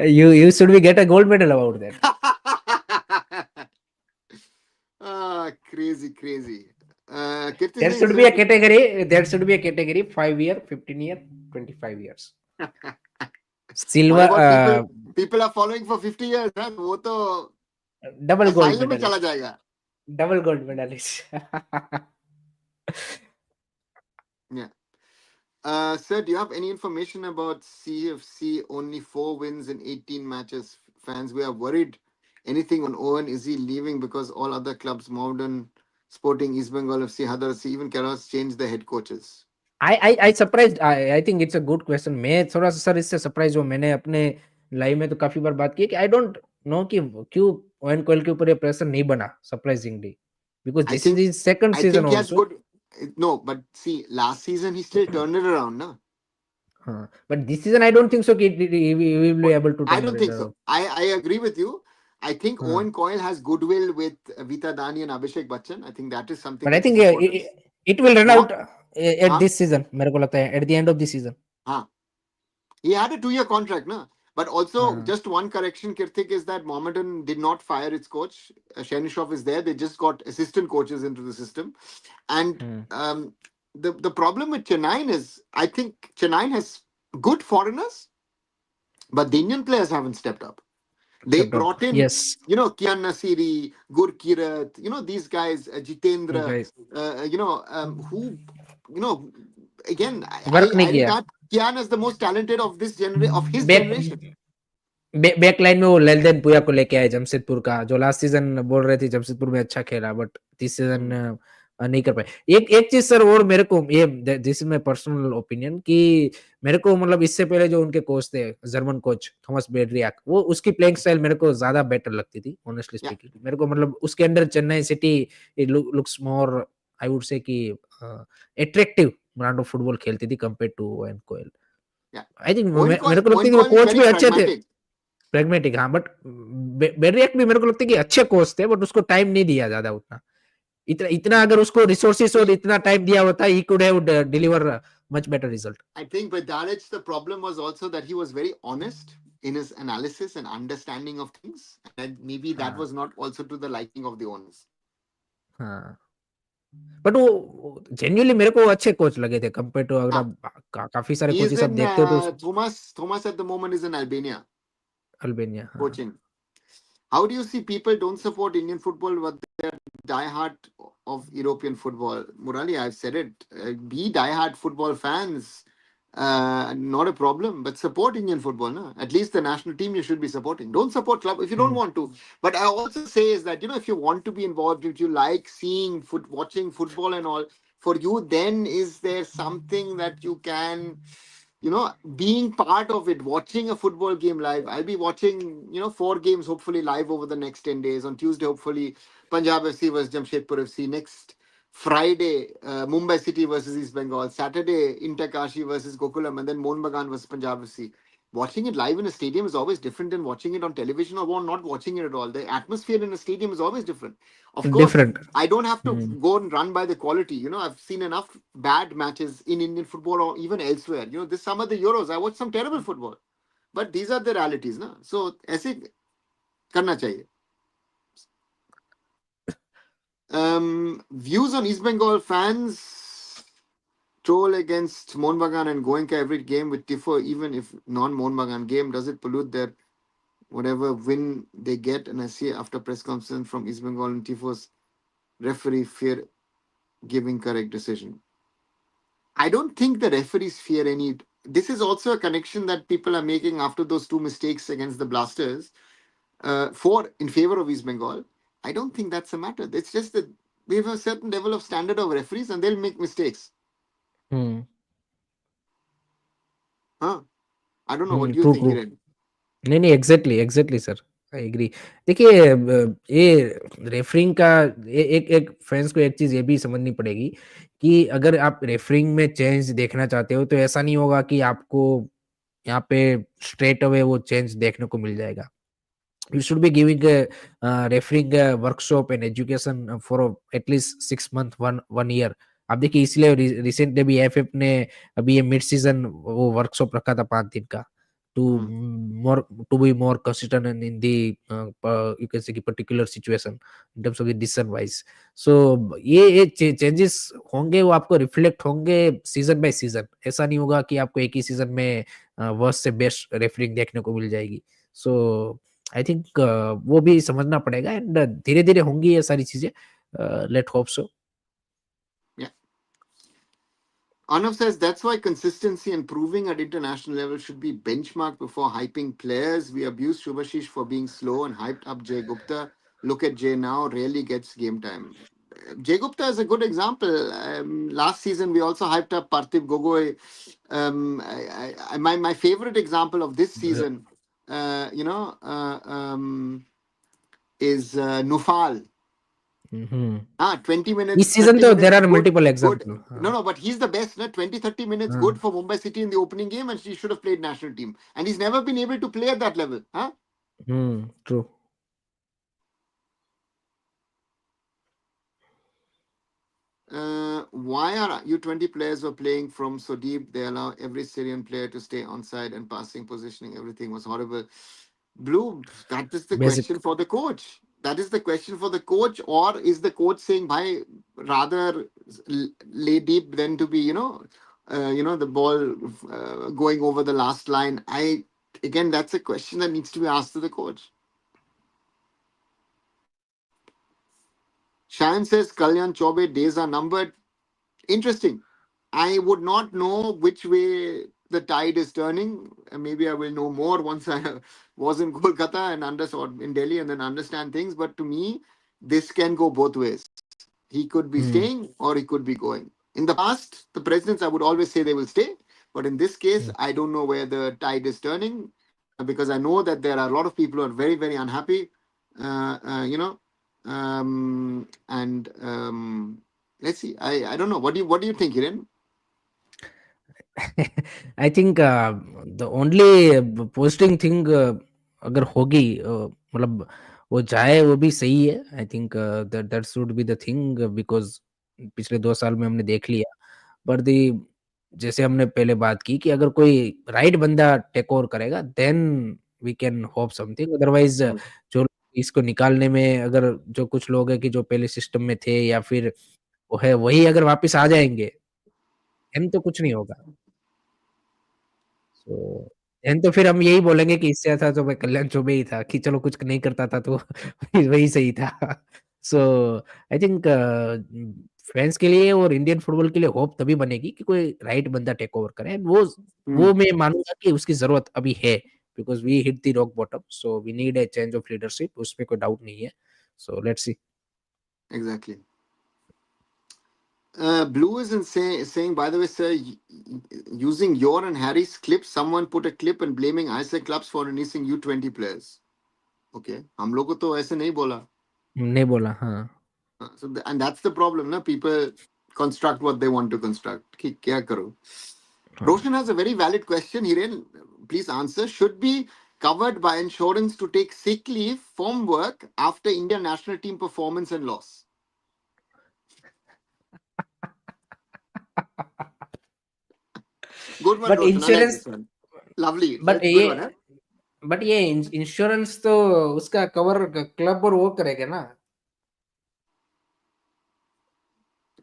You should be get a gold medal about that. Crazy, crazy. Kirti There Singh should be a said, category. There should be a category 5 year, 15 year, 25 years. what Silver, about people are following for 50 years, huh? वो तो double gold asylum में चला medalist. जाएगा. Double gold medalist. Yeah. Sir, do you have any information about CFC? Only 4 wins in 18 matches. Fans, we are worried. Anything on Owen? Is he leaving because all other clubs, Modern, Sporting, East Bengal FC, Hathras, even Keras, changed the head coaches? I surprised. I think it's a good question. मैं थोड़ा सा sir इससे surprise हूँ। मैंने अपने live में तो काफी बार बात की कि आई डोंट नो कि क्यों ओएन कोयल के ऊपर ये प्रेशर नहीं बना surprisingly, because I this is think his second I season think he has also. good. No, but see, last season he still turned it around, no? हाँ, but this season I don't think so कि he will be able to I turn don't it think so. around. I agree with you. I think हाँ, Owen Coyle has goodwill with Vita Dani and Abhishek Bachchan. I think that is something but I which his think supporters. it will run More, out at huh? this season, मेरे को लगता है at the end of the season. Huh? He had a 2 year contract, no? But also, हाँ, just one correction, Kirtik, is that Mohammedan did not fire its coach. Shenishov is there. They just got assistant coaches into the system. And hmm, the problem with Chennai is, I think Chennai has good foreigners, but the Indian players haven't stepped up. They stepped up. brought in, Yes, Kian Nasiri, Gurkirat, these guys, these Jitendra, guys who, you know, again, work नहीं I किया। regard Kian as the most talented of of his back generation. Back line में वो लेलदेन पुया को लेके आए जमशेदपुर का, जो last season बोल रहे थे जमशेदपुर में अच्छा खेला, बट दिस सीजन Hmm. नहीं कर पाए। एक एक चीज सर, और मेरे को ये this is my personal opinion कि मेरे को मतलब इससे पहले जो उनके कोच थे, जर्मन कोच थॉमस बेड्रियाक, वो उसकी प्लेइंग स्टाइल मेरे को ज्यादा बेटर लगती थी ऑनेस्टली Yeah. स्पीकिंग। मेरे को मतलब उसके अंदर Chennai city it looks more, I would say कि अट्रैक्टिव ब्रांड ऑफ फुटबॉल खेलती थी कंपेयर टू एंड कोयल। Yeah. आई थिंक मेरे को लगता Owen है कि वो Coyle is कोच very भी अच्छे थे, pragmatic. प्रैग्मेटिक। हाँ, बट बेरियक भी मेरे को लगता है कि अच्छे कोच थे, बट उसको टाइम नहीं दिया ज्यादा उतना। इतना इतना अगर उसको रिसोर्सेस और See, इतना टाइम दिया होता, he could have deliver much better result. I think with Dalic, the problem was also that he was very honest in his analysis and understanding of things. And maybe that हाँ, was not also to the liking of the owners. हाँ, but वो genuinely मेरे को अच्छे coach लगे थे compare to, अगर Ah, आप काफी सारे he is कोचेस आप in देखते हो तो Thomas. Thomas at the moment is in Albania Albania. हाँ, coaching. How do you see people don't support Indian football, but they're diehard of European football? Murali, I've said it. Be diehard football fans. Not a problem, but support Indian football. No? At least the national team you should be supporting. Don't support club if you don't want to. But I also say is that if you want to be involved, if you like seeing watching football and all, for you, then is there something that you can being part of it, watching a football game live. I'll be watching 4 games hopefully live over the next 10 days. On Tuesday hopefully Punjab FC versus Jamshedpur FC. Next Friday Mumbai City versus East Bengal. Saturday Inter Kashi versus Gokulam, and then Mohun Bagan versus Punjab FC. Watching it live in a stadium is always different than watching it on television or not watching it at all. The atmosphere in a stadium is always different. Of course, different. I don't have to go and run by the quality. I've seen enough bad matches in Indian football or even elsewhere. This summer the Euros, I watched some terrible football. But these are the realities, na? So ऐसे करना चाहिए. Views on East Bengal fans. Troll against Mohun Bagan and Goenka every game with Tifo, even if non-Mohun Bagan game, does it pollute their whatever win they get? And I see after press conference from East Bengal and Tifo's referee fear giving correct decision. I don't think the referees fear any. This is also a connection that people are making after those two mistakes against the Blasters for in favor of East Bengal. I don't think that's a matter. It's just that we have a certain level of standard of referees and they'll make mistakes. Hmm. Huh? I don't know. What do you True, think, true. Hiren? नहीं, नहीं, exactly, exactly sir, I agree. देखिए ये referring का एक एक fans को एक चीज़ ये भी समझनी पड़ेगी कि अगर आप रेफरिंग में चेंज देखना चाहते हो, तो ऐसा नहीं होगा कि आपको यहाँ पे स्ट्रेट अवे वो चेंज देखने को मिल जाएगा। You should be giving a refereeing a workshop and education for at least 6 month, 1 year। आप देखिए इसलिए रिसेंटली अभी एफएफ ने अभी ये मिड सीजन वो वर्कशॉप रखा था 5 दिन का to Hmm. More to be more consistent in the you can say कि particular situation in terms of the decision wise. So ये चेंजेस होंगे, वो आपको रिफ्लेक्ट होंगे सीजन बाय सीजन। ऐसा नहीं होगा कि आपको एक ही सीजन में वर्स्ट से बेस्ट रेफरिंग देखने को मिल जाएगी। सो आई थिंक वो भी समझना पड़ेगा एंड धीरे-धीरे होंगी ये सारी चीज़ें। Let hope so. Yeah. Arnav says that's why consistency and proving at international level should be benchmarked before hyping players. We abuse Shubhashish for being slow and hyped up Jay Gupta. Look at Jay now, rarely gets game time. Jay Gupta is a good example. Last season, we also hyped up Parthiv Gogoi. My favorite example of this season, is Nufal. हुँ। 20 इस minutes, season 30 तो there minutes, are good, multiple good. Example. No, हाँ, no, but he's the best. No? 20, 30 minutes, हाँ। good for Mumbai City in the opening game, and he should have played national team. And he's never been able to play at that level. Huh? True. Why are U20 players were playing from so deep? They allow every Syrian player to stay onside and passing positioning. Everything was horrible. Blue, that is the basic. question for the coach. That is the question for the coach, or is the coach saying, "Bhai, rather lay deep than to be, the ball going over the last line." Again, that's a question that needs to be asked to the coach. Shan says Kalyan Chobe days are numbered. Interesting. I would not know which way the tide is turning. Maybe I will know more once I was in Kolkata and understood in Delhi and then understand things. But to me, this can go both ways. He could be hmm, staying or he could be going. In the past, the presidents, I would always say they will stay. But in this case, hmm. I don't know where the tide is turning because I know that there are a lot of people who are very, very unhappy. Uh, uh, you know, and let's see. I don't know. What do you think, Hiren? I think the only posting thing अगर होगी मतलब वो जाए वो भी सही है। I think that that should be the thing because पिछले 2 साल में हमने देख लिया। पर दी जैसे हमने पहले बात की कि अगर कोई राइट बंदा टेक ओवर करेगा then we can hope something. Otherwise जो इसको निकालने में अगर जो कुछ लोग हैं कि जो पहले सिस्टम में थे या फिर वो है वही अगर वापस आ जाएँगे, देन तो कुछ नहीं होगा। सो देन तो फिर हम यही बोलेंगे कि इससे अच्छा तो मैं कल्याण चौबे ही था कि चलो कुछ नहीं करता था तो वही सही था। सो आई थिंक फैन्स के लिए और इंडियन फुटबॉल के लिए होप तभी बनेगी कि कोई राइट बंदा टेक ओवर करे एंड वो Hmm, मैं मानूँगा कि उसकी ज़रूरत अभी है because we hit the rock bottom so we need a change of leadership उसमें कोई डाउट नहीं है। So let's see. exactly. Blue is saying, by the way, sir, using your and Harry's clip, someone put a clip and blaming ISL clubs for releasing U20 players. Okay. हम लोग को तो ऐसे नहीं बोला. नहीं बोला हाँ। And that's the problem, na? People construct what they want to construct. कि क्या करो? हाँ। Roshan has a very valid question, Hiren. Please answer. Should be covered by insurance to take sick leave from work after Indian national team performance and loss. Good one, but Roshan. I like insurance this one. Lovely. But That's a good ये one, huh? But ये insurance तो उसका cover club और वो करेगा ना।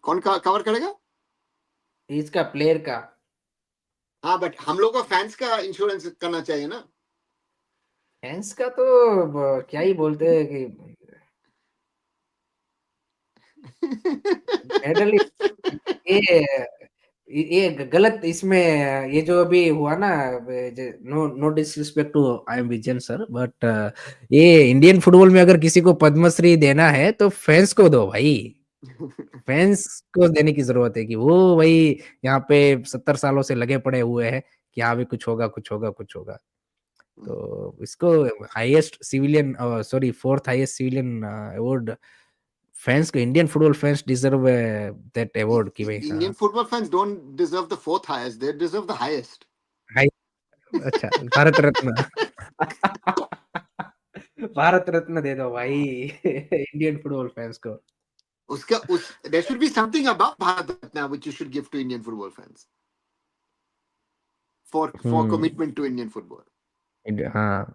कौन cover करेगा? इसका प्लेयर का। हाँ बट हम लोग को फैंस का इंश्योरेंस करना चाहिए ना। फैंस का तो क्या ही बोलते हैं कि मेडल ये गलत इसमें ये जो अभी हुआ ना, no no disrespect to I M Vijayan sir, but ये इंडियन फुटबॉल में अगर किसी को पद्मश्री देना है तो फैंस को दो भाई। फैंस को देने की जरूरत है कि वो भाई यहाँ पे 70 सालों से लगे पड़े हुए हैं कि हाँ भी कुछ होगा कुछ होगा कुछ होगा। तो इसको highest civilian, sorry fourth highest civilian award fans को, Indian football fans deserve that award कि भाई Indian हाँ। football fans don't deserve the fourth highest, they deserve the highest. High, अच्छा भारत रत्न। भारत रत्न दे दो भाई इंडियन फुटबॉल फैंस को। There should be something above Bharat Ratna which you should give to Indian football fans for commitment to Indian football. हाँ।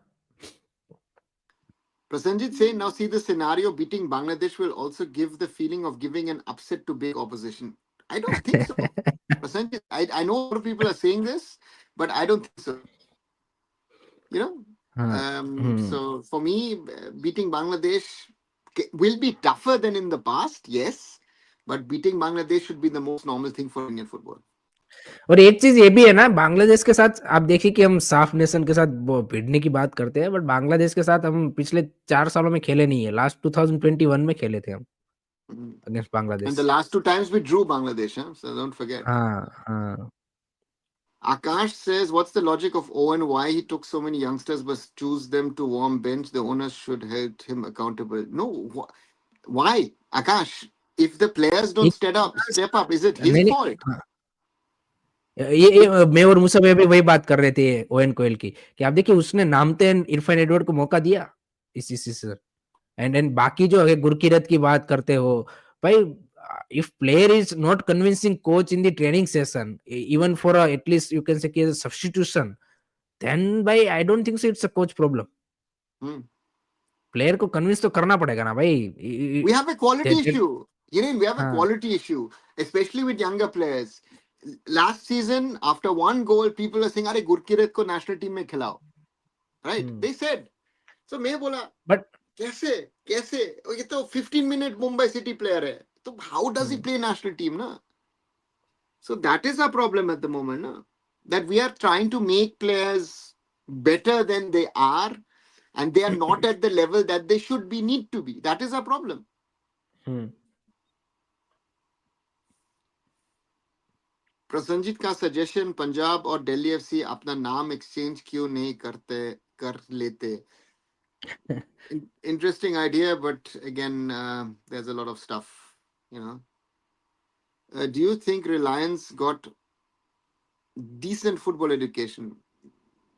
Prasenjit saying, now see the scenario, beating Bangladesh will also give the feeling of giving an upset to big opposition. I don't think so. Prasenjit, I know a lot of people are saying this, but I don't think so. You know? हाँ। So for me, beating Bangladesh will be tougher than in the past, yes, but beating Bangladesh should be the most normal thing for Indian football. और एक चीज ये भी है ना, बांग्लादेश के साथ आप देखिए कि हम साफ नेशन के साथ भिड़ने की बात करते हैं, बट बांग्लादेश के साथ हम पिछले 4 सालों में खेले नहीं है। लास्ट 2021 में खेले थे हम against And Bangladesh. the last two times we drew Bangladesh, huh? So don't forget. हाँ हाँ। Akash says, what's the logic of Owen? Why he took so many youngsters but choose them to warm bench? The owners should hold him accountable. No, why? Akash, if the players don't एक step up, is it his नहीं नहीं, fault? हाँ, ये मैं और मूसा भाई भी वही बात कर रहे थे ओएन कोयल की, कि आप देखिए उसने नामतेन इरफान एडवर्ड को मौका दिया इसी सीजन। एंड बाकी जो है गुरकीरत की बात करते हो भाई, if player is not convincing coach in the training session, even for at least you can say as a substitution, then भाई I don't think so it's a coach problem. Player को कन्विंस तो करना पड़ेगा ना भाई। We have a quality issue. We have a हाँ। quality issue, especially with younger players. Last season, after one goal, people are saying, "Arey Gurkirat ko national team mein khilao." Right? They said. So मैं बोला, but कैसे कैसे ये तो 15 minute Mumbai city player है, तो how does he play national team ना? So that is our problem at the moment na? That we are trying to make players better than they are, and they are not at the level that they should be, need to be. That is our problem. Prasenjit का suggestion, Punjab और Delhi FC अपना नाम exchange क्यों नहीं कर लेते? Interesting idea, but again, there's a lot of stuff, you know. Do you think Reliance got decent football education?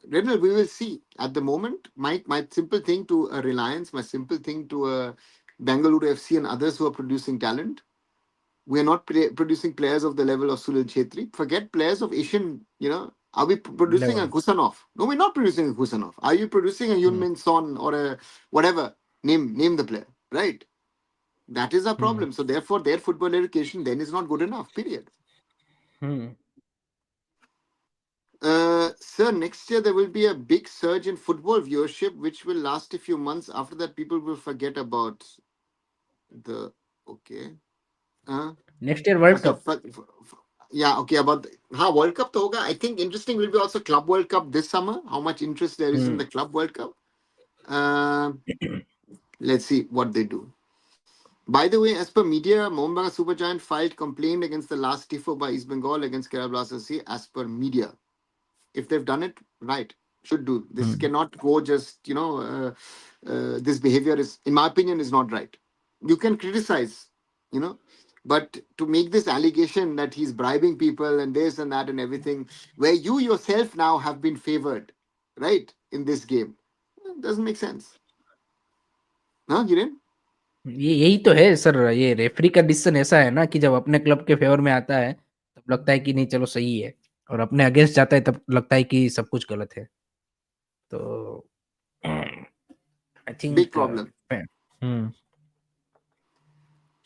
Renal, we will see. At the moment, my simple thing to a Reliance, my simple thing to a Bengaluru FC and others who are producing talent, we are not producing players of the level of Sunil Chetri. Forget players of Asian, Are we producing a level. Kusanov? No, we're not producing a Kusanov. Are you producing a Yunmin Son or a whatever? Name the player, right? That is our problem. So therefore, their football education then is not good enough, period. Sir, next year there will be a big surge in football viewership, which will last a few months. After that, people will forget about the okay. Next year world अच्छा, cup. yeah, okay. About how World Cup to hoga. I think interesting will be also Club World Cup this summer. How much interest there is in the Club World Cup. Let's see what they do. By the way, as per media, Mombasa Supergiant filed complaint against the last tifo by East Bengal against Kerala Blasters. As per media, if they've done it right, should do. This cannot go just this behavior is, in my opinion, is not right. You can criticize, but to make this allegation that he's bribing people and this and that and everything, where you yourself now have been favored, right, in this game, doesn't make sense. Huh, Hiren? ये यही तो है sir, ये referee का decision ऐसा है ना कि जब अपने क्लब के फेवर में आता है तब लगता है कि नहीं चलो सही है, और अपने अगेंस्ट जाता है तब लगता है कि सब कुछ गलत है। तो आई Big think problem.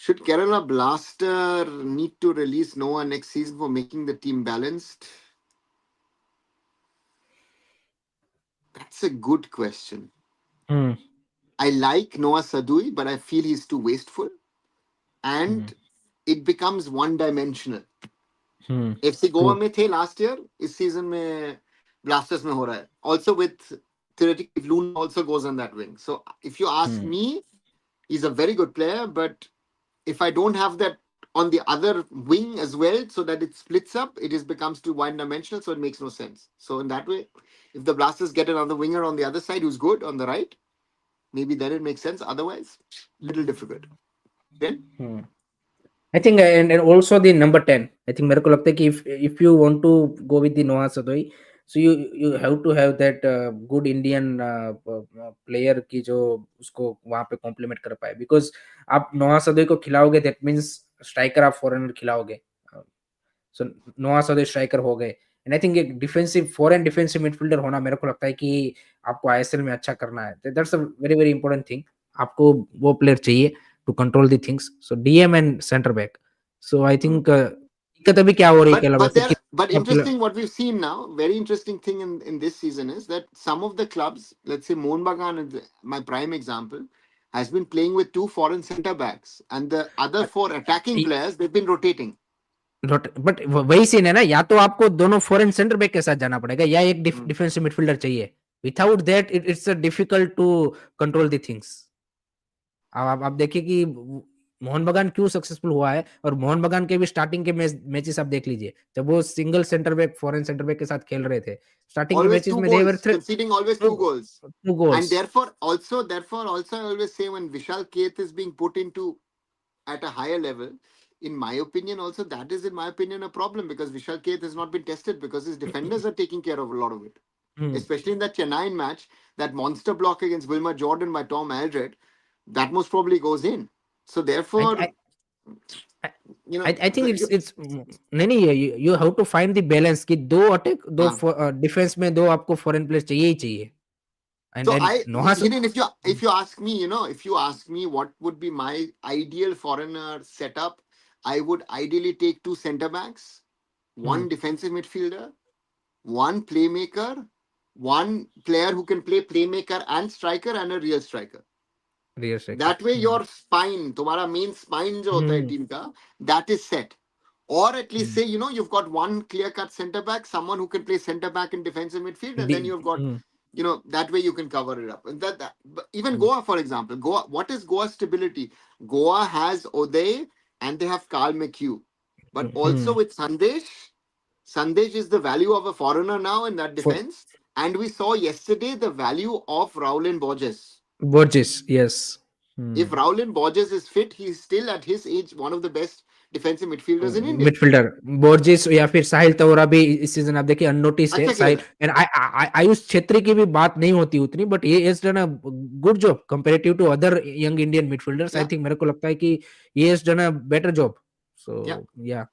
Should Kerala Blaster need to release Noah next season for making the team balanced? That's a good question. Hmm. I like Noah Sadui, but I feel he's too wasteful. Hmm. And it becomes one dimensional. Hmm. FC Goa True. में थे last year, इस season में Blasters में हो रहा है. Also with theoretically if Luna also goes on that wing. So if you ask Hmm. me, he's a very good player, but if I don't have that on the other wing as well, so that it splits up, it is becomes too one dimensional, so it makes no sense. So in that way, if the Blasters get another winger on the other side who's good on the right, maybe then it makes sense. Otherwise, little difficult. Then Hmm. I think and also the number 10. I think मेरे को लगता है कि if you want to go with the Noah Sadoi, so you have to have that good Indian player की जो उसको वहाँ पे कॉम्प्लीमेंट कर पाए, because आप नोआ सदोई को खिलाओगे that means स्ट्राइकर आप फॉरेनर खिलाओगे. सो नोआ सदोई स्ट्राइकर हो गए, एंड आई थिंक एक डिफेंसिव फॉरेन डिफेंसिव मिडफील्डर होना मेरे को लगता है कि आपको आईएसएल में अच्छा करना है. That's a very very important thing. आपको वो प्लेयर चाहिए to control the things. So DM and center back. So I hmm. think दिक्कत अभी क्या हो रही है but Kerala but blaster there की but सब player. interesting what we've seen now. Very interesting thing in this season is that some of the clubs, let's say Mohun Bagan is my prime example, has been playing with two foreign centre backs, and the other four attacking players they've been rotating. But वही scene है ना, या तो आपको दोनों foreign centre back के साथ जाना पड़ेगा या एक Hmm. डिफेंसिव मिडफील्डर चाहिए. Without that it's difficult to control the things. अब आप देखिए कि मोहन बगान क्यों सक्सेसफुल हुआ है, और मोहन बगान के भी स्टार्टिंग के मैचेस आप देख लीजिए, जब वो single centre back foreign centre back के साथ खेल रहे थे, स्टार्टिंग के Always मैचेस two में देवर goals, conceding always two goals. Two And goals. therefore also I always say when Vishal Keth is being put into at a higher level, in my opinion, also that is in my opinion a problem because Vishal Keth has not been tested because his defenders are taking care of a lot of it. Especially in that Chennai match, that monster block against Wilmer Jordan by Tom Alred, that most probably goes in. So therefore, I I you know, I think it's नहीं नहीं, you have to find the balance कि दो attack दो uh, defence में दो आपको foreign player चाहिए ही चाहिए. so एंड I नोहा Hiren, if you ask me, if you ask me what would be my ideal foreigner setup, I would ideally take two centre backs, one defensive midfielder, one playmaker, one player who can play playmaker and striker, and a real striker. Rear striker. That way your spine, तुम्हारा main spine जो होता है team का, that is set. Or at least say, you've got one clear cut centre back, someone who can play centre back in defensive midfield, and then you've got, that way you can cover it up. And but even Goa, for example, what is Goa's stability? Goa has Uday and they have Carl McHugh. But also with Sandesh is the value of a foreigner now in that defense. And we saw yesterday the value of Raulin Borges. Borges, yes. If Raulin Borges is fit, he's still at his age one of the best defensive midfielders in India. Midfielder Borges या फिर साहिल तोरा भी इस season आप देखिए unnoticed है. अच्छा खेल साहिल रहा है. एंड आयुष छेत्री की भी बात नहीं होती उतनी, बट ये has done a good job comparative to other young Indian midfielders. I Yeah, think मेरे को लगता है कि ये has done a better job. yeah, so yeah.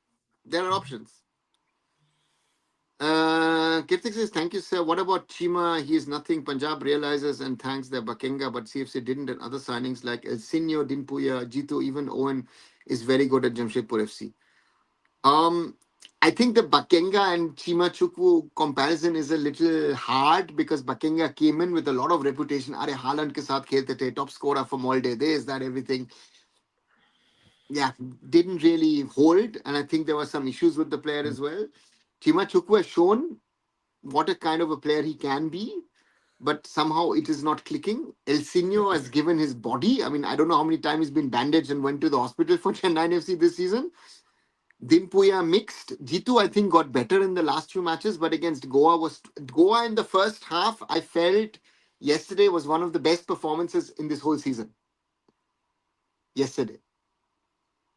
there are options. Kirtik says, thank you, sir. What about Chima? He is nothing. Punjab realizes and thanks their Bakenga, but CFC didn't. And other signings like El Sinio, Dinpuya, Jito, even Owen is very good at Jamshedpur FC. I think the Bakenga and Chima Chukwu comparison is a little hard because Bakenga came in with a lot of reputation. Are Haaland ke saath khelte the, top scorer for Molde, this, that, everything. Yeah, didn't really hold. And I think there were some issues with the player as well. Chima Chukwu has shown what a kind of a player he can be, but somehow it is not clicking. El Sino has given his body. I mean, I don't know how many times he's been bandaged and went to the hospital for Chennai FC this season. Dimpuya mixed. Jitu, I think, got better in the last few matches, but against Goa in the first half, I felt yesterday was one of the best performances in this whole season. Yesterday.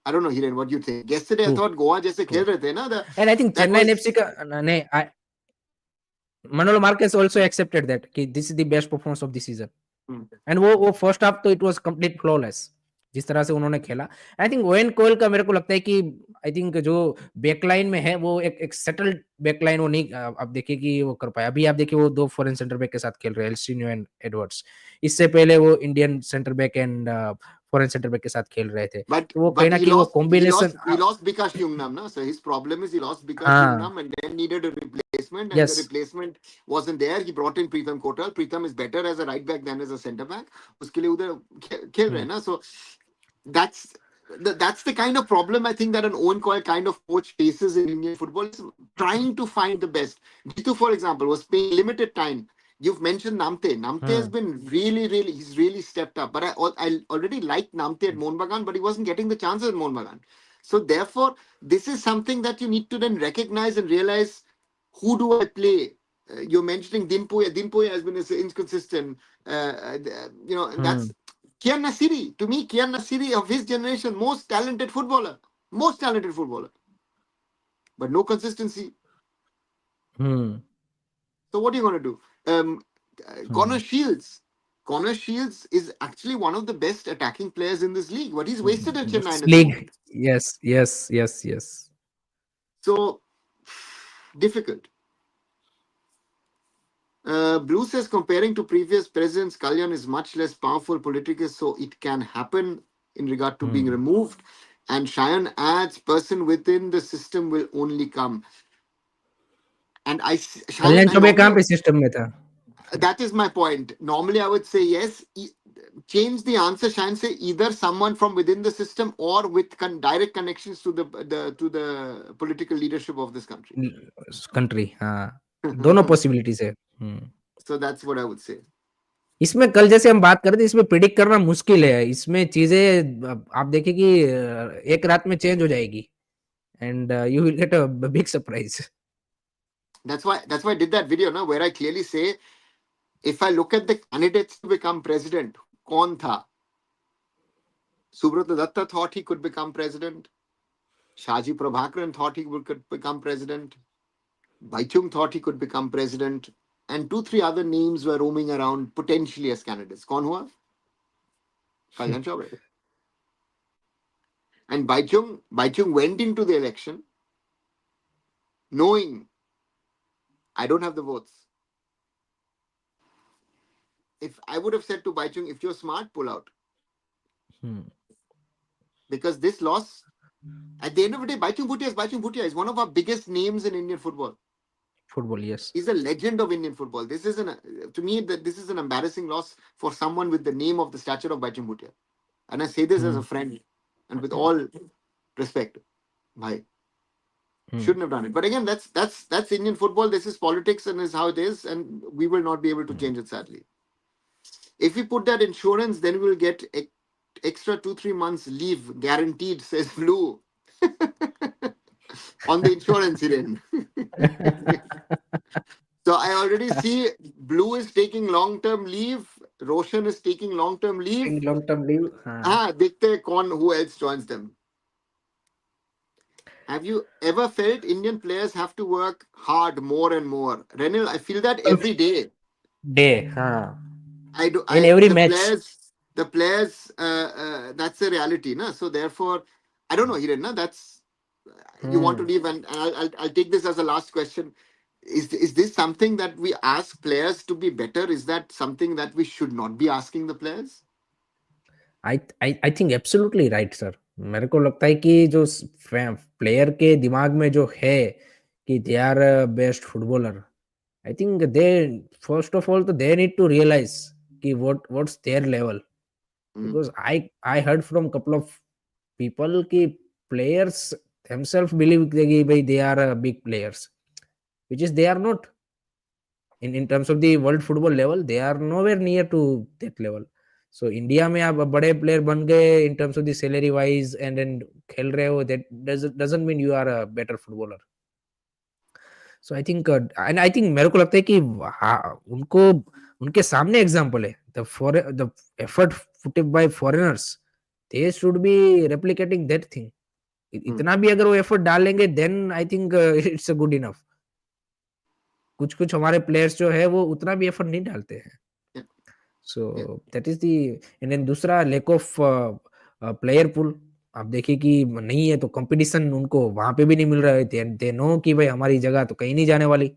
I don't know, Hiren, what do you think? Yesterday, I thought Goa jaise khel rahe the, na, and I think that Chennai was... FC का नहीं, Manolo Marquez also accepted that कि this is the best performance of the season. And वो first half तो it was complete flawless जिस तरह से उन्होंने खेला. आई थिंक ओवेन कोयल का मेरे को लगता है कि आई थिंक जो बैकलाइन में है वो एक सेटल्ड बैकलाइन वो नहीं आप देखिए कि वो कर पाया. अभी आप देखिए वो दो फॉरेन सेंटर बैक के साथ खेल रहे हैं, एल्सिनो एंड एडवर्ड्स. इससे पहले वो Indian centre back and foreign centre back के साथ खेल रहे थे, But तो वो कहीं but ना he कहीं वो lost he combination. lost he lost Bikash Jungnam, na. So his problem is he lost Bikash हाँ. Jungnam and then needed a replacement, and the yes. replacement wasn't there. He brought in Pritam Kotal. Pritam is better as a right back than as a centre back. उसके लिए उधर खेल रहे हैं ना. So that's that's the kind of problem I think that an Owen Coyle kind of coach faces in Indian football, is trying to find the best. Jitu, for example, was playing limited time. You've mentioned Namte. Namte has been really, he's really stepped up. But I already liked Namte at Mohun Bagan, but he wasn't getting the chances at Mohun Bagan. So therefore, this is something that you need to then recognize and realize, who do I play? You're mentioning Dimpuya. Dimpuya has been inconsistent. And that's Kian Nasiri. To me, Kian Nasiri of his generation, most talented footballer. Most talented footballer. But no consistency. So what are you going to do? Connor Shields. Connor Shields is actually one of the best attacking players in this league, but he's wasted at Chennai at the league. moment. Yes yes yes yes. So difficult. Blue says comparing to previous presidents, Kalyan is much less powerful politically, so it can happen in regard to being removed. And Shayan adds, person within the system will only come. And Shayan, Kalyan I Choubey कहाँ normally, पे system में था? that is my point. Normally, I would say yes. Change the answer, Shayan. Say either someone from within the system or with direct connections to the political leadership of this country. Country. हाँ, दोनों possibilities है. So that's what I would say. इसमें कल जैसे हम बात कर रहे थे, इसमें प्रिडिक्ट करना मुश्किल है. इसमें चीजें आप देखिए कि एक रात में चेंज हो जाएगी, and you will get a big surprise. That's why I did that video, no, where I clearly say, if I look at the candidates to become president, kaun tha? Subrata Datta thought he could become president. Shaji Prabhakaran thought he could become president. Baichung thought he could become president. And 2-3 other names were roaming around potentially as candidates. Kaun hua? Kalyan Chaubey. And Baichung went into the election knowing, I don't have the votes. If I would have said to Baichung, if you're smart, pull out. Because this loss, at the end of the day, Baichung Bhutia is one of our biggest names in Indian football. Football, yes. He's a legend of Indian football. This is to me, this is an embarrassing loss for someone with the name of the stature of Baichung Bhutia. And I say this as a friend and with all respect. Bhai, shouldn't have done it. But again, that's Indian football. This is politics and is how it is, and we will not be able to change it, sadly. If we put that insurance, then we'll get extra 2-3 months leave guaranteed, says Blue. On the insurance, Hiren. So I already see Blue is taking long-term leave, Roshan is taking long-term leave. Long-term leave. Dekhte kaun who else joins them. Have you ever felt Indian players have to work hard more and more? Renil, I feel that every day. I do. In every match. The players. That's a reality, na. So therefore, I don't know, Hiren. Na, that's you want to leave, and I'll take this as a last question. Is this something that we ask players to be better? Is that something that we should not be asking the players? I think absolutely right, sir. मेरे को लगता है कि जो player के दिमाग में जो है कि they are best footballer, I think they first of all तो दे नीड टू रियलाइज कि what's their level. Because I heard from couple of people कि प्लेयर्स themselves believe कि भाई they are big players, which is they are not. In terms of the world football level, they are nowhere near to that level. So India में आप बड़े player बन गए in terms of the salary wise and then खेल रहे हो, that doesn't mean you are a better footballer. So I think and I think मेरे को लगता है कि उनको उनके सामने एग्जांपल है. The effort put by foreigners, they should be replicating that thing. इतना भी अगर वो एफर्ट डालेंगे then I think it's a good enough. कुछ हमारे प्लेयर्स जो है वो उतना भी एफर्ट नहीं डालते हैं. So that is the. And then दूसरा लैक ऑफ प्लेयर पूल. आप देखिए कि नहीं है तो कंपटीशन उनको वहां पे भी नहीं मिल रहा है. दे नो कि भाई हमारी जगह तो कहीं नहीं जाने वाली.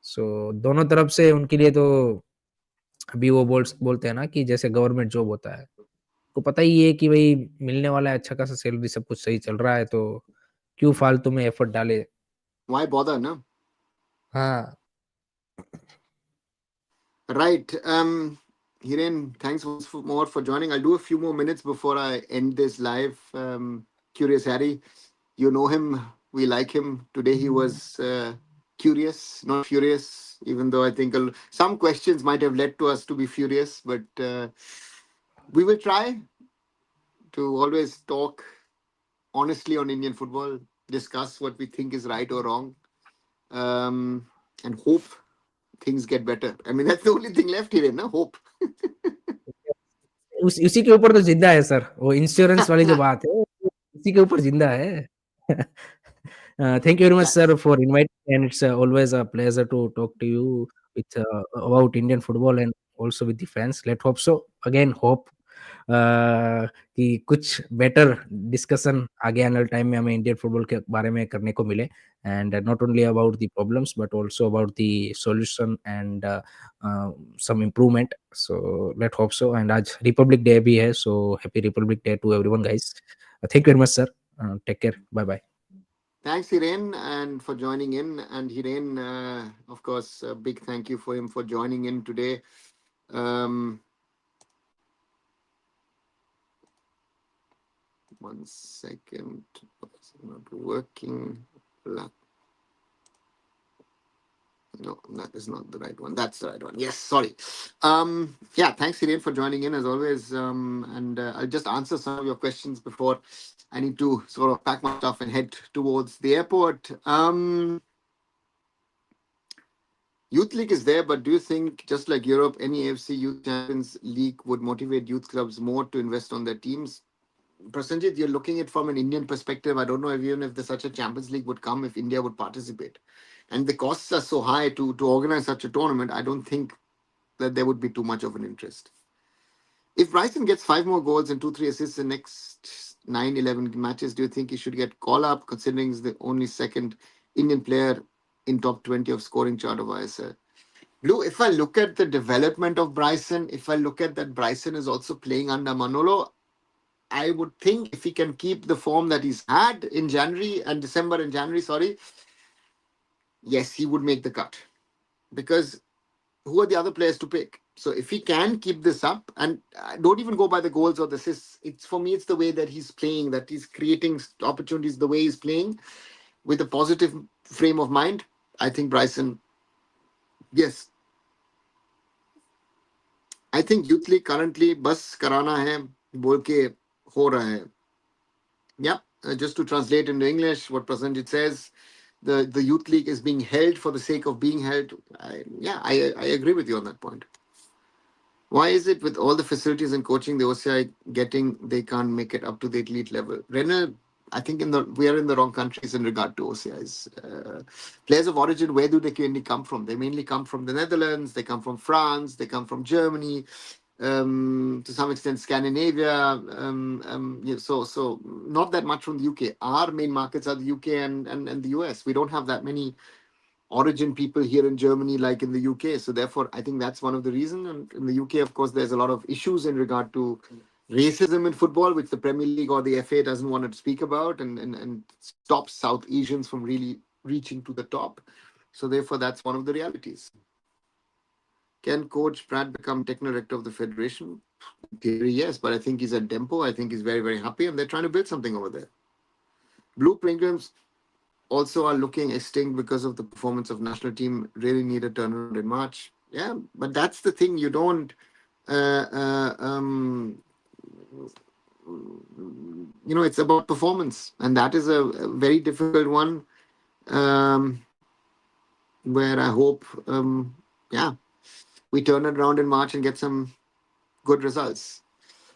सो दोनों तरफ से उनके लिए तो अभी वो बोलते हैं ना कि जैसे गवर्नमेंट जॉब होता है. आपको पता ही है कि भाई मिलने वाला है, अच्छा खासा सैलरी, सब कुछ सही चल रहा है, तो क्यों फालतू में एफर्ट डाले? Why bother, no? हाँ। Right. Hiren, thanks once more for joining. I'll do a few more minutes before I end this live. Curious Harry, you know him. We like him. Today he was curious, not furious, even though I think some questions might have led to us to be furious. But we will try to always talk honestly on Indian football, discuss what we think is right or wrong, and hope things get better. I mean, that's the only thing left here, no? Hope. उसी के ऊपर तो जिंदा है sir, वो insurance वाली जो बात है, उसी के ऊपर जिंदा है। Thank you very much, sir, for inviting, and it's always a pleasure to talk to you with about Indian football and also with the fans. Let's hope so. Again, hope कि कुछ बेटर डिस्कशन आगे आने वाले time में हमें Indian football के बारे में करने को मिले, and not only about the problems but also about the solution and some improvement. So let hope so. And आज रिपब्लिक डे भी है, so happy republic day to everyone guys. Thank you very much sir, take care, bye bye. Thanks, Hiren, and for joining in. And Hiren, of course, a big thank you for him for joining in today. Um, 1 second, it's not working. No, that is not the right one. That's the right one. Yes, sorry. Yeah, thanks, Hiren, for joining in as always. And I'll just answer some of your questions before I need to sort of pack my stuff and head towards the airport. Youth League is there, but do you think, just like Europe, any AFC Youth Champions League would motivate youth clubs more to invest on their teams? Prasanjit, you're looking at it from an Indian perspective. I don't know if even if there's such a Champions League would come, if India would participate. And the costs are so high to organize such a tournament, I don't think that there would be too much of an interest. If Bryson gets 5 more goals and 2-3 assists in next 9-11 matches, do you think he should get call up, considering he's the only second Indian player in top 20 of scoring chart of ISL? Blue, if I look at the development of Bryson, if I look at that Bryson is also playing under Manolo, I would think if he can keep the form that he's had in January and December and January, sorry, yes, he would make the cut. Because who are the other players to pick? So if he can keep this up, and don't even go by the goals or the assists, it's for me, it's the way that he's playing, that he's creating opportunities, the way he's playing with a positive frame of mind. I think Bryson, yes, I think Youth League currently बस कराना है बोल के हो रहा है. Yeah, just to translate into English what Prasanjit says, the Youth League is being held for the sake of being held. I agree with you on that point. Why is it with all the facilities and coaching the OCI getting, they can't make it up to the elite level? Renner, I think we are in the wrong countries in regard to OCIs. Players of origin, where do they mainly come from? They mainly come from the Netherlands, they come from France, they come from Germany, to some extent Scandinavia. Yeah, so not that much from the UK. Our main markets are the UK and the US. We don't have that many origin people here in Germany like in the UK. So therefore, I think that's one of the reasons. And in the UK, of course, there's a lot of issues in regard to racism in football, which the Premier League or the FA doesn't want to speak about, and stops South Asians from really reaching to the top. So therefore, that's one of the realities. Can Coach Pratt become technical director of the federation? In theory, yes, but I think he's at Dempo. I think he's very, very happy, and they're trying to build something over there. Blue Penguins also are looking extinct because of the performance of national team. Really need a turnaround in March. Yeah, but that's the thing. You don't. Uh, uh, um, it's about performance, and that is a very difficult one. Um, where I hope, yeah, we turn it around in March and get some good results.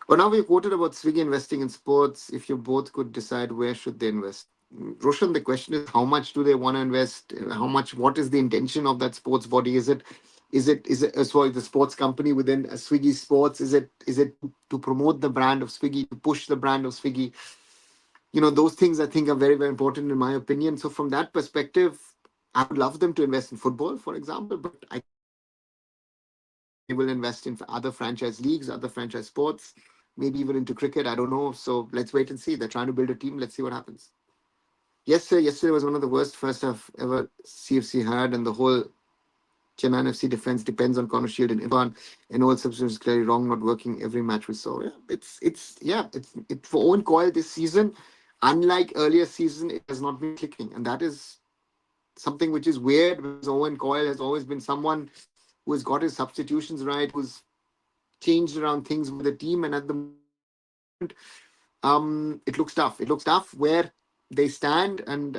But now we quoted about Swiggy investing in sports. If you both could decide, where should they invest? Roshan, the question is how much do they want to invest? How much? What is the intention of that sports body? Is it sorry, the sports company within Swiggy Sports? Is it to promote the brand of Swiggy, to push the brand of Swiggy? Those things I think are very, very important in my opinion. So from that perspective, I would love them to invest in football, for example, but I they will invest in other franchise leagues, other franchise sports. maybe even into cricket. I don't know. So let's wait and see. They're trying to build a team. Let's see what happens. Yes, sir. Yesterday was one of the worst first half ever CFC had, and the whole Chennai FC defense depends on Connor Shield and Irfan, and all substitutions clearly wrong, not working every match we saw. Yeah, it's for Owen Coyle this season. Unlike earlier season, it has not been clicking, and that is something which is weird because Owen Coyle has always been someone who has got his substitutions right, who's changed around things with the team, and at the moment, it looks tough. It looks tough where they stand, and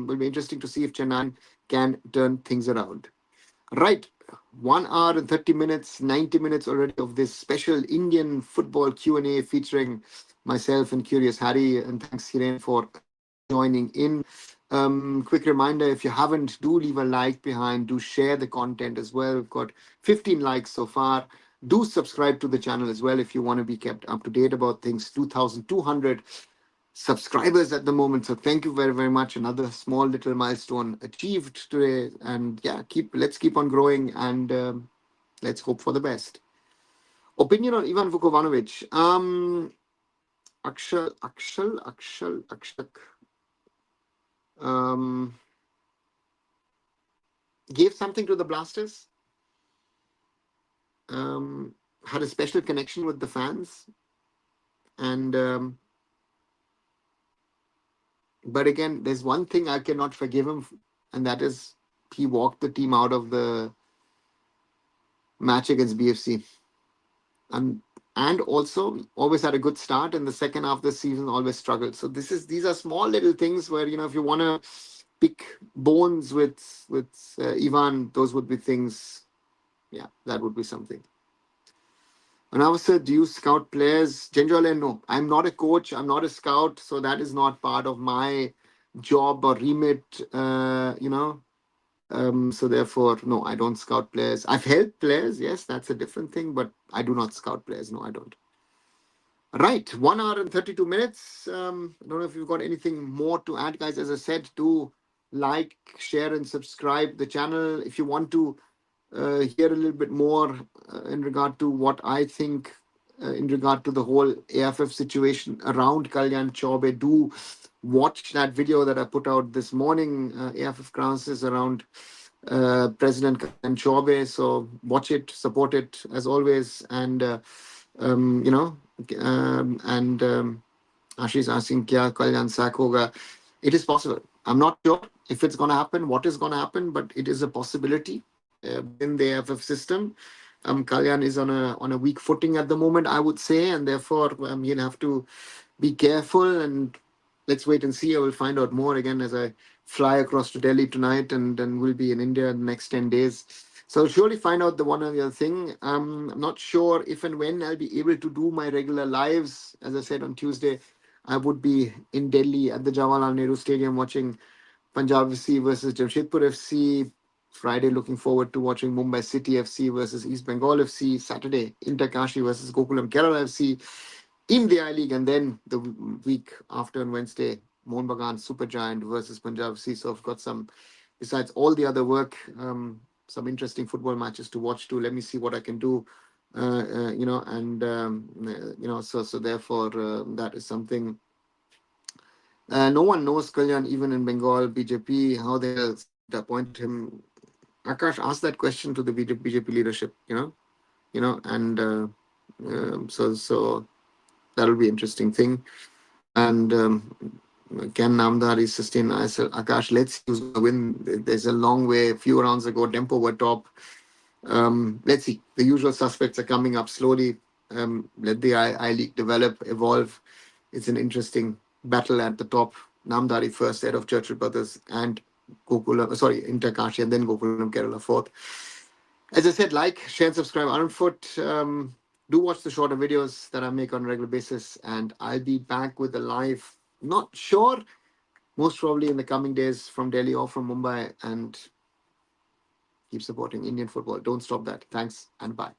will be interesting to see if Chennai can turn things around. Right. 1 hour and 30 minutes, 90 minutes already of this special Indian football Q&A featuring myself and Curious Harry. And thanks, Hiren, for joining in. Quick reminder, if you haven't, do leave a like behind. Do share the content as well. We've got 15 likes so far. Do subscribe to the channel as well if you want to be kept up to date about things. 2,200 subscribers at the moment. So thank you very, very much. Another small little milestone achieved today. And yeah, let's keep on growing, and let's hope for the best. Opinion on Ivan Vukovanovic. Akshak um, gave something to the Blasters. Had a special connection with the fans, and but again, there's one thing I cannot forgive him, and that is he walked the team out of the match against BFC. And also always had a good start in the second half of the season, always struggled. So these are small little things where, if you want to pick bones with Ivan, those would be things. Yeah, that would be something. And I was said, do you scout players? Generally, no. I'm not a coach. I'm not a scout, so that is not part of my job or remit. So therefore, no, I don't scout players. I've helped players, yes, that's a different thing, but I do not scout players. No, I don't. Right, 1 hour and 32 minutes. I don't know if you've got anything more to add, guys. As I said, do like, share, and subscribe the channel. If you want to hear a little bit more in regard to what I think in regard to the whole AIFF situation around Kalyan Chaube, do watch that video that I put out this morning. AIFF crisis around President Kalyan Chaube. So watch it, support it as always, and um, you know, Ashish asking, "Kya Kalyan sack hoga?" It is possible. I'm not sure if it's going to happen, what is going to happen, but it is a possibility within the AFF system. Kalyan is on a weak footing at the moment, I would say, and therefore you'll have to be careful, and let's wait and see. I will find out more again as I fly across to Delhi tonight, and then we'll be in India in the next 10 days. So I'll surely find out the one or the other thing. I'm not sure if and when I'll be able to do my regular lives. As I said, on Tuesday, I would be in Delhi at the Jawaharlal Nehru Stadium watching Punjab FC versus Jamshedpur FC. Friday, looking forward to watching Mumbai City FC versus East Bengal FC. Saturday, Inter Kashi versus Gokulam Kerala FC in the I League. And then the week after on Wednesday, Mohun Bagan Supergiant versus Punjab FC. So I've got some, besides all the other work, some interesting football matches to watch too. Let me see what I can do. So therefore, that is something. No one knows Kalyan, even in Bengal, BJP, how they'll appoint him. Akash asked that question to the BJP leadership, and so that'll be interesting thing. And can Namdari sustain ISL? Akash, let's see who's going to win. There's a long way. A few rounds ago, Dempo were top. Let's see. The usual suspects are coming up slowly. Let the I League develop, evolve. It's an interesting battle at the top. Namdari first, head of Churchill Brothers, and Inter Kashi, and then Gokulam Kerala fourth. As I said, like, share, and subscribe. Arunfoot. Do watch the shorter videos that I make on a regular basis, and I'll be back with a live. Not sure, most probably in the coming days from Delhi or from Mumbai, and keep supporting Indian football. Don't stop that. Thanks and bye.